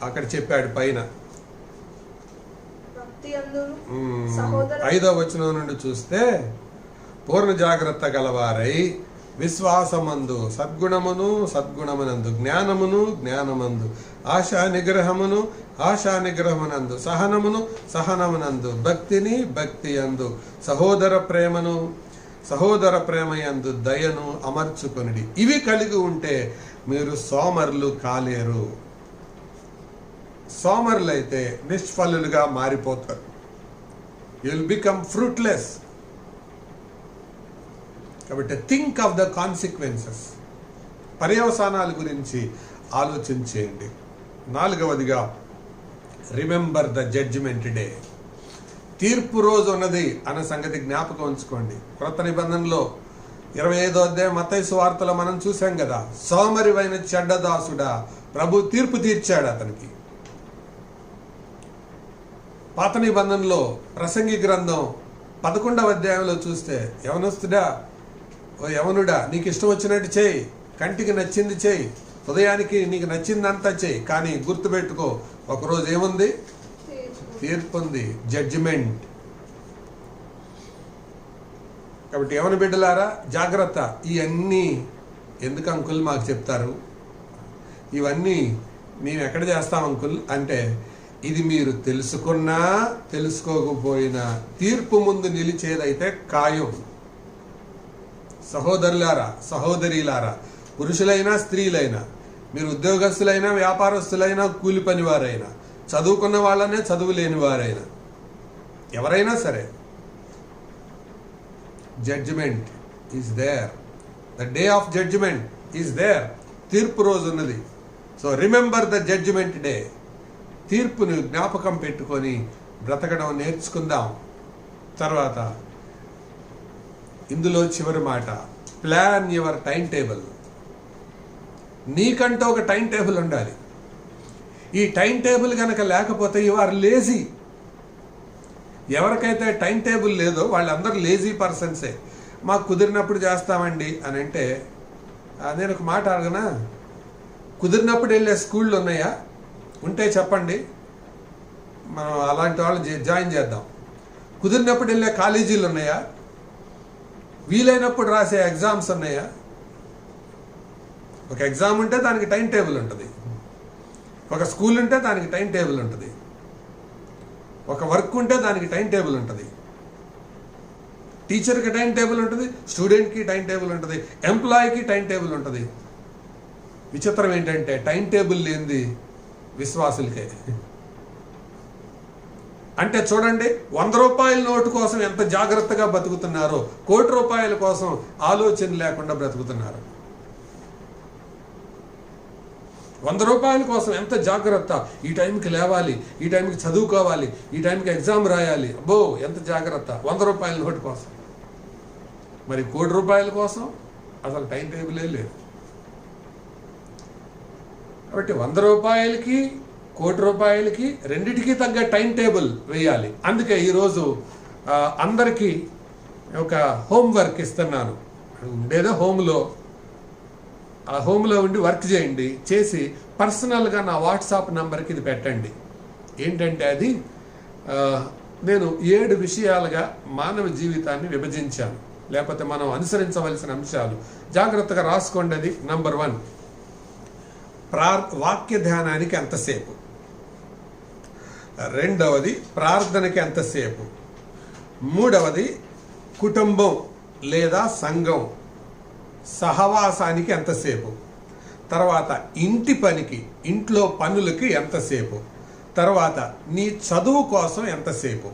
అక్కడ చెప్పాడు పైన. 5వ వచనం నుండి చూస్తే, పూర్ణ జాగ్రత్త గలవారై విశ్వాసమందు సద్గుణమునందు జ్ఞానమునందు ఆశా నిగ్రహమునందు సహనమునందు భక్తి యందు సహోదర ప్రేమయందు దయను అమర్చుకొనిడి. ఇవి కలిగి ఉంటే మీరు సోమరులు కాలేరు. సోమరులైతే నిష్ఫలులుగా మారిపోతారు. You will become fruitless. కాబట్టి థింక్ ఆఫ్ ద కాన్సిక్వెన్సెస్, పర్యవసానాల గురించి ఆలోచించేయండి. 4వదిగా, రిమెంబర్ ద జడ్జిమెంట్ డే. తీర్పు రోజు ఉన్నది అన్న సంగతి జ్ఞాపకం ఉంచుకోండి. క్రొత్త నిబంధనలో 25వ అధ్యాయం మత్తయి సువార్తలో మనం చూసాం కదా, సోమరివైన చెడ్డదాసుడా, ప్రభు తీర్పు తీర్చాడు అతనికి. పాత నిబంధనలో ప్రసంగి గ్రంథం 11వ అధ్యాయంలో చూస్తే, యవనస్తుడా, ఓ యవనుడా, నీకు ఇష్టం వచ్చినట్టు చేయి, కంటికి నచ్చింది చేయి, హృదయానికి నీకు నచ్చిందంతా చేయి, కానీ గుర్తుపెట్టుకో, ఒకరోజు ఏముంది? తీర్పు ఉంది, జడ్జిమెంట్. కాబట్టి యవన బిడ్డలారా జాగ్రత్త. ఇవన్నీ ఎందుకు అంకుల్ మాకు చెప్తారు? ఇవన్నీ మేము ఎక్కడ చేస్తాం అంకుల్ అంటే, ఇది మీరు తెలుసుకున్నా తెలుసుకోకపోయినా తీర్పు ముందు నిలిచేదైతే ఖాయం. సహోదరులారా, సహోదరీలారా, పురుషులైనా స్త్రీలైనా, మీరు ఉద్యోగస్తులైనా వ్యాపారస్తులైనా కూలి పనివారైనా, చదువుకున్న వాళ్ళనే చదువు లేని వారైనా, ఎవరైనా సరే, judgement is there. The day of judgement is there. తీర్పు రోజు ఉన్నది. So remember the judgement day. తీర్పును జ్ఞాపకం పెట్టుకొని బ్రతకడం నేర్చుకుందాం. తర్వాత ఇందులో చివరి మాట, ప్లాన్ యువర్ టైం టేబుల్. నీకంటూ ఒక టైం టేబుల్ ఉండాలి. ఈ టైం టేబుల్ కనుక లేకపోతే యు ఆర్ లేజీ. ఎవరికైతే టైం టేబుల్ లేదో వాళ్ళందరూ లేజీ పర్సన్సే. మాకు కుదిరినప్పుడు చేస్తామండి అని అంటే, నేను ఒక మాట అడగనా? కుదిరినప్పుడు వెళ్ళే స్కూళ్ళు ఉన్నాయా? ఉంటే చెప్పండి, మనం అలాంటి వాళ్ళు జాయిన్ చేద్దాం. కుదిరినప్పుడు వెళ్ళే కాలేజీలు ఉన్నాయా? వీలైనప్పుడు రాసే ఎగ్జామ్స్ ఉన్నాయా? ఒక ఎగ్జామ్ ఉంటే దానికి టైం టేబుల్ ఉంటుంది, ఒక స్కూల్ ఉంటే దానికి టైం టేబుల్ ఉంటుంది, ఒక వర్క్ ఉంటే దానికి టైం టేబుల్ ఉంటుంది. టీచర్కి టైం టేబుల్ ఉంటుంది, స్టూడెంట్కి టైం టేబుల్ ఉంటుంది, ఎంప్లాయీకి టైం టేబుల్ ఉంటుంది. విచిత్రం ఏంటంటే టైం టేబుల్ లేనిది విశ్వాసులకే. అంటే చూడండి, 100 రూపాయల నోటు కోసం ఎంత జాగ్రత్తగా బతుకుతున్నారో, 1 కోటి రూపాయల కోసం ఆలోచన లేకుండా బ్రతుకుతున్నారు. 100 రూపాయల కోసం ఎంత జాగ్రత్త, ఈ టైంకి లేవాలి, ఈ టైంకి చదువుకోవాలి, ఈ టైంకి ఎగ్జామ్ రాయాలి, అబ్బో ఎంత జాగ్రత్త 100 రూపాయల నోటు కోసం. మరి 1 కోటి రూపాయల కోసం అసలు టైం టేబులే లేదు. కాబట్టి 100 రూపాయలకి 1 కోటి రూపాయలకి రెండిటికి తగ్గ టైం టేబుల్ వేయాలి. అందుకే ఈరోజు అందరికీ ఒక హోంవర్క్ ఇస్తున్నాను. ఉండేదో హోమ్లో, ఆ హోమ్లో ఉండి వర్క్ చేయండి. చేసి పర్సనల్గా నా వాట్సాప్ నంబర్కి ఇది పెట్టండి. ఏంటంటే అది నేను 7 విషయాలుగా మానవ జీవితాన్ని విభజించాను, లేకపోతే మనం అనుసరించవలసిన అంశాలు. జాగ్రత్తగా రాసుకోండి. అది నంబర్ 1, వాక్య ధ్యానానికి ఎంతసేపు. 2వది ప్రార్థనకి ఎంతసేపు. 3వది కుటుంబం లేదా సంఘం సహవాసానికి ఎంతసేపు. తర్వాత ఇంటి పనికి, ఇంట్లో పనులకి ఎంతసేపు. తర్వాత నీ చదువు కోసం ఎంతసేపు,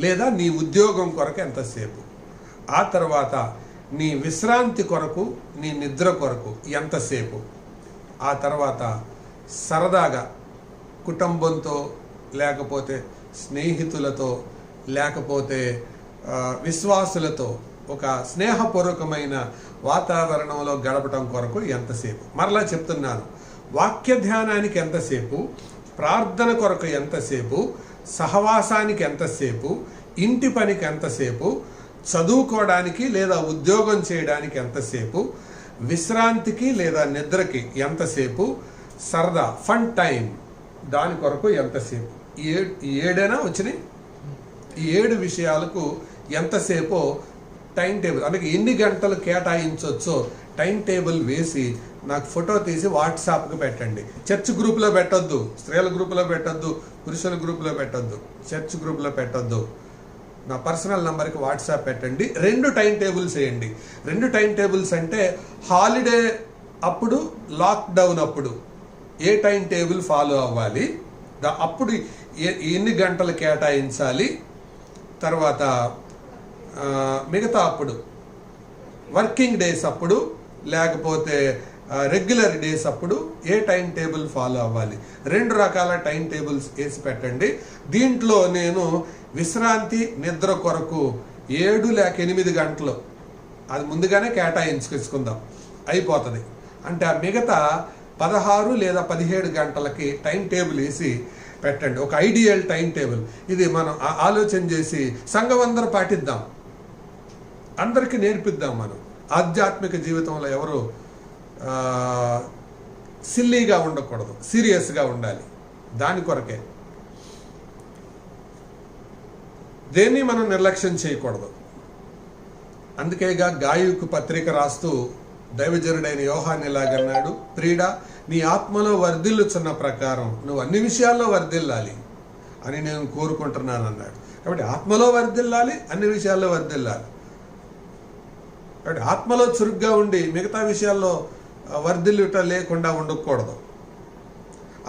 లేదా నీ ఉద్యోగం కొరకు ఎంతసేపు. ఆ తర్వాత నీ విశ్రాంతి కొరకు, నీ నిద్ర కొరకు ఎంతసేపు. ఆ తర్వాత సరదాగా కుటుంబంతో, లేకపోతే స్నేహితులతో, లేకపోతే విశ్వాసులతో ఒక స్నేహపూర్వకమైన వాతావరణంలో గడపటం కొరకు ఎంతసేపు. మరలా చెప్తున్నాను, వాక్య ధ్యానానికి ఎంతసేపు, ప్రార్థన కొరకు ఎంతసేపు, సహవాసానికి ఎంతసేపు, ఇంటి పనికి ఎంతసేపు, చదువుకోవడానికి లేదా ఉద్యోగం చేయడానికి ఎంతసేపు, విశ్రాంతికి లేదా నిద్రకి ఎంతసేపు, సరదా ఫన్ టైం దాని కొరకు ఎంతసేపు. ఈ 7 వచ్చినాయి. ఈ 7 విషయాలకు ఎంతసేపో టైం టేబుల్, అందుకే ఎన్ని గంటలు కేటాయించవచ్చో టైం టేబుల్ వేసి నాకు ఫోటో తీసి వాట్సాప్కి పెట్టండి. చర్చ్ గ్రూప్లో పెట్టొద్దు, స్త్రీల గ్రూపులో పెట్టొద్దు, పురుషుల గ్రూపులో పెట్టొద్దు, చర్చ్ గ్రూప్లో పెట్టొద్దు. నా పర్సనల్ నంబర్కి వాట్సాప్ పెట్టండి. 2 టైం టేబుల్స్ వేయండి. 2 టైం టేబుల్స్ అంటే హాలిడే అప్పుడు, లాక్డౌన్ అప్పుడు ఏ టైం టేబుల్ ఫాలో అవ్వాలి, అప్పుడు ఎన్ని గంటలు కేటాయించాలి, తర్వాత మిగతా అప్పుడు వర్కింగ్ డేస్ అప్పుడు, లేకపోతే రెగ్యులర్ డేస్ అప్పుడు ఏ టైం టేబుల్ ఫాలో అవ్వాలి. 2 రకాల టైం టేబుల్స్ వేసి పెట్టండి. దీంట్లో నేను విశ్రాంతి, నిద్ర కొరకు 7 లేక 8 గంటలు అది ముందుగానే కేటాయించుకుందాం, అయిపోతుంది. అంటే ఆ మిగతా 16 లేదా 17 గంటలకి టైం టేబుల్ వేసి పెట్టండి. ఒక ఐడియల్ టైం టేబుల్ ఇది. మనం ఆలోచన చేసి సంఘం అందరూ పాటిద్దాం, అందరికీ నేర్పిద్దాం. మనం ఆధ్యాత్మిక జీవితంలో ఎవరు సిల్లీగా ఉండకూడదు, సీరియస్గా ఉండాలి. దాని కొరకే దేన్ని మనం నిర్లక్ష్యం చేయకూడదు. అందుకేగా గాయుకు పత్రిక రాస్తూ దైవజనుడైన యోహాను ఇలాగన్నాడు, ప్రియుడా, నీ ఆత్మలో వర్ధిల్లుచున్న ప్రకారం నువ్వు అన్ని విషయాల్లో వర్ధిల్లాలి అని నేను కోరుకుంటున్నాను అన్నాడు. కాబట్టి ఆత్మలో వర్ధిల్లాలి, అన్ని విషయాల్లో వర్ధిల్లాలి. కాబట్టి ఆత్మలో చురుగ్గా ఉండి మిగతా విషయాల్లో వర్ధిల్లుట లేకుండా ఉండకూడదు.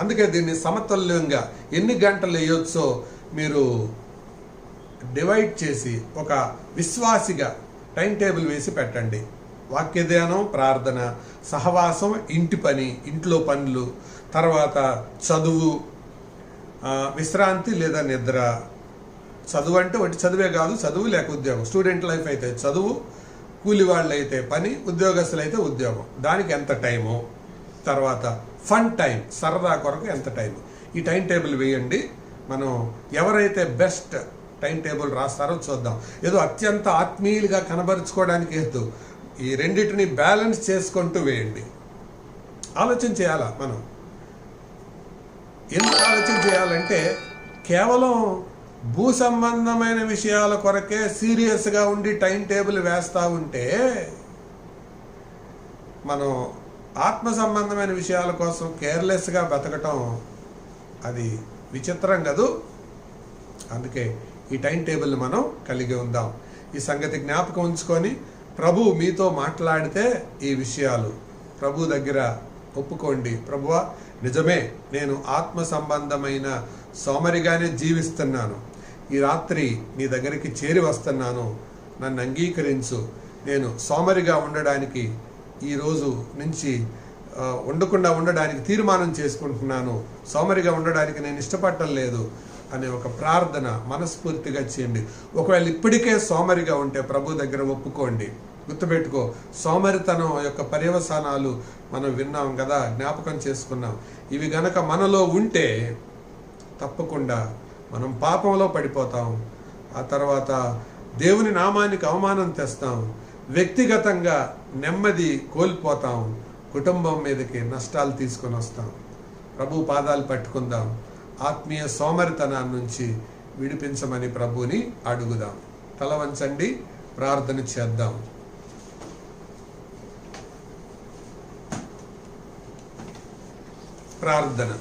అందుకే దీన్ని సమతుల్యంగా ఎన్ని గంటలు వేయొచ్చో మీరు డివైడ్ చేసి ఒక విశ్వాసిగా టైం టేబుల్ వేసి పెట్టండి. వాక్య ధ్యానం, ప్రార్థన, సహవాసం, ఇంటి పని, ఇంట్లో పనులు, తర్వాత చదువు, విశ్రాంతి లేదా నిద్ర. చదువు అంటే ఒకటి చదువే కాదు, చదువు లేక ఉద్యోగం. స్టూడెంట్ లైఫ్ అయితే చదువు, కూలి వాళ్ళు అయితే పని, ఉద్యోగస్తులు అయితే ఉద్యోగం. దానికి ఎంత టైము, తర్వాత ఫన్ టైం, సరదా కొరకు ఎంత టైం. ఈ టైం టేబుల్ వేయండి. మనం ఎవరైతే బెస్ట్ టైం టేబుల్ రాస్తారో చూద్దాం. ఏదో అత్యంత ఆత్మీయులుగా కనబరుచుకోవడానికి లేదు, ఈ రెండింటిని బ్యాలెన్స్ చేసుకుంటూ వేయండి. ఆలోచన చేయాలా మనం. ఎందుకు ఆలోచన చేయాలంటే కేవలం భూ సంబంధమైన విషయాల కొరకే సీరియస్గా ఉండి టైం టేబుల్ వేస్తూ ఉంటే మనం ఆత్మ సంబంధమైన విషయాల కోసం కేర్లెస్గా బతకటం అది విచిత్రం కదూ. అందుకే ఈ టైం టేబుల్ని మనం కలిగి ఉందాం. ఈ సంగతి జ్ఞాపకం ఉంచుకొని ప్రభు మీతో మాట్లాడితే ఈ విషయాలు ప్రభు దగ్గర ఒప్పుకోండి. ప్రభువా, నిజమే, నేను ఆత్మ సంబంధమైన సోమరిగానే జీవిస్తున్నాను. ఈ రాత్రి నీ దగ్గరికి చేరి వస్తున్నాను, నన్ను అంగీకరించు. నేను సోమరిగా ఉండడానికి ఈ రోజు నుంచి ఉండకుండా ఉండడానికి తీర్మానం చేసుకుంటున్నాను, సోమరిగా ఉండడానికి నేను ఇష్టపడటం లేదు అనే ఒక ప్రార్థన మనస్ఫూర్తిగా చేయండి. ఒకవేళ ఇప్పటికే సోమరిగా ఉంటే ప్రభు దగ్గర ఒప్పుకోండి. గుర్తుపెట్టుకో, సోమరితనం యొక్క పర్యవసానాలు మనం విన్నాం కదా, జ్ఞాపకం చేసుకున్నాం. ఇవి గనక మనలో ఉంటే తప్పకుండా మనం పాపంలో పడిపోతాం. ఆ తర్వాత దేవుని నామానికి అవమానం తెస్తాం, వ్యక్తిగతంగా నెమ్మది కోల్పోతాం, కుటుంబం మీదకి నష్టాలు తీసుకొని వస్తాం. ప్రభు పాదాలు పట్టుకుందాం, ఆత్మీయ సోమరితనాన్ని నుంచి విడిపించమని ప్రభుని అడుగుదాం. తల వంచండి, ప్రార్థన చేద్దాం. ప్రార్థన.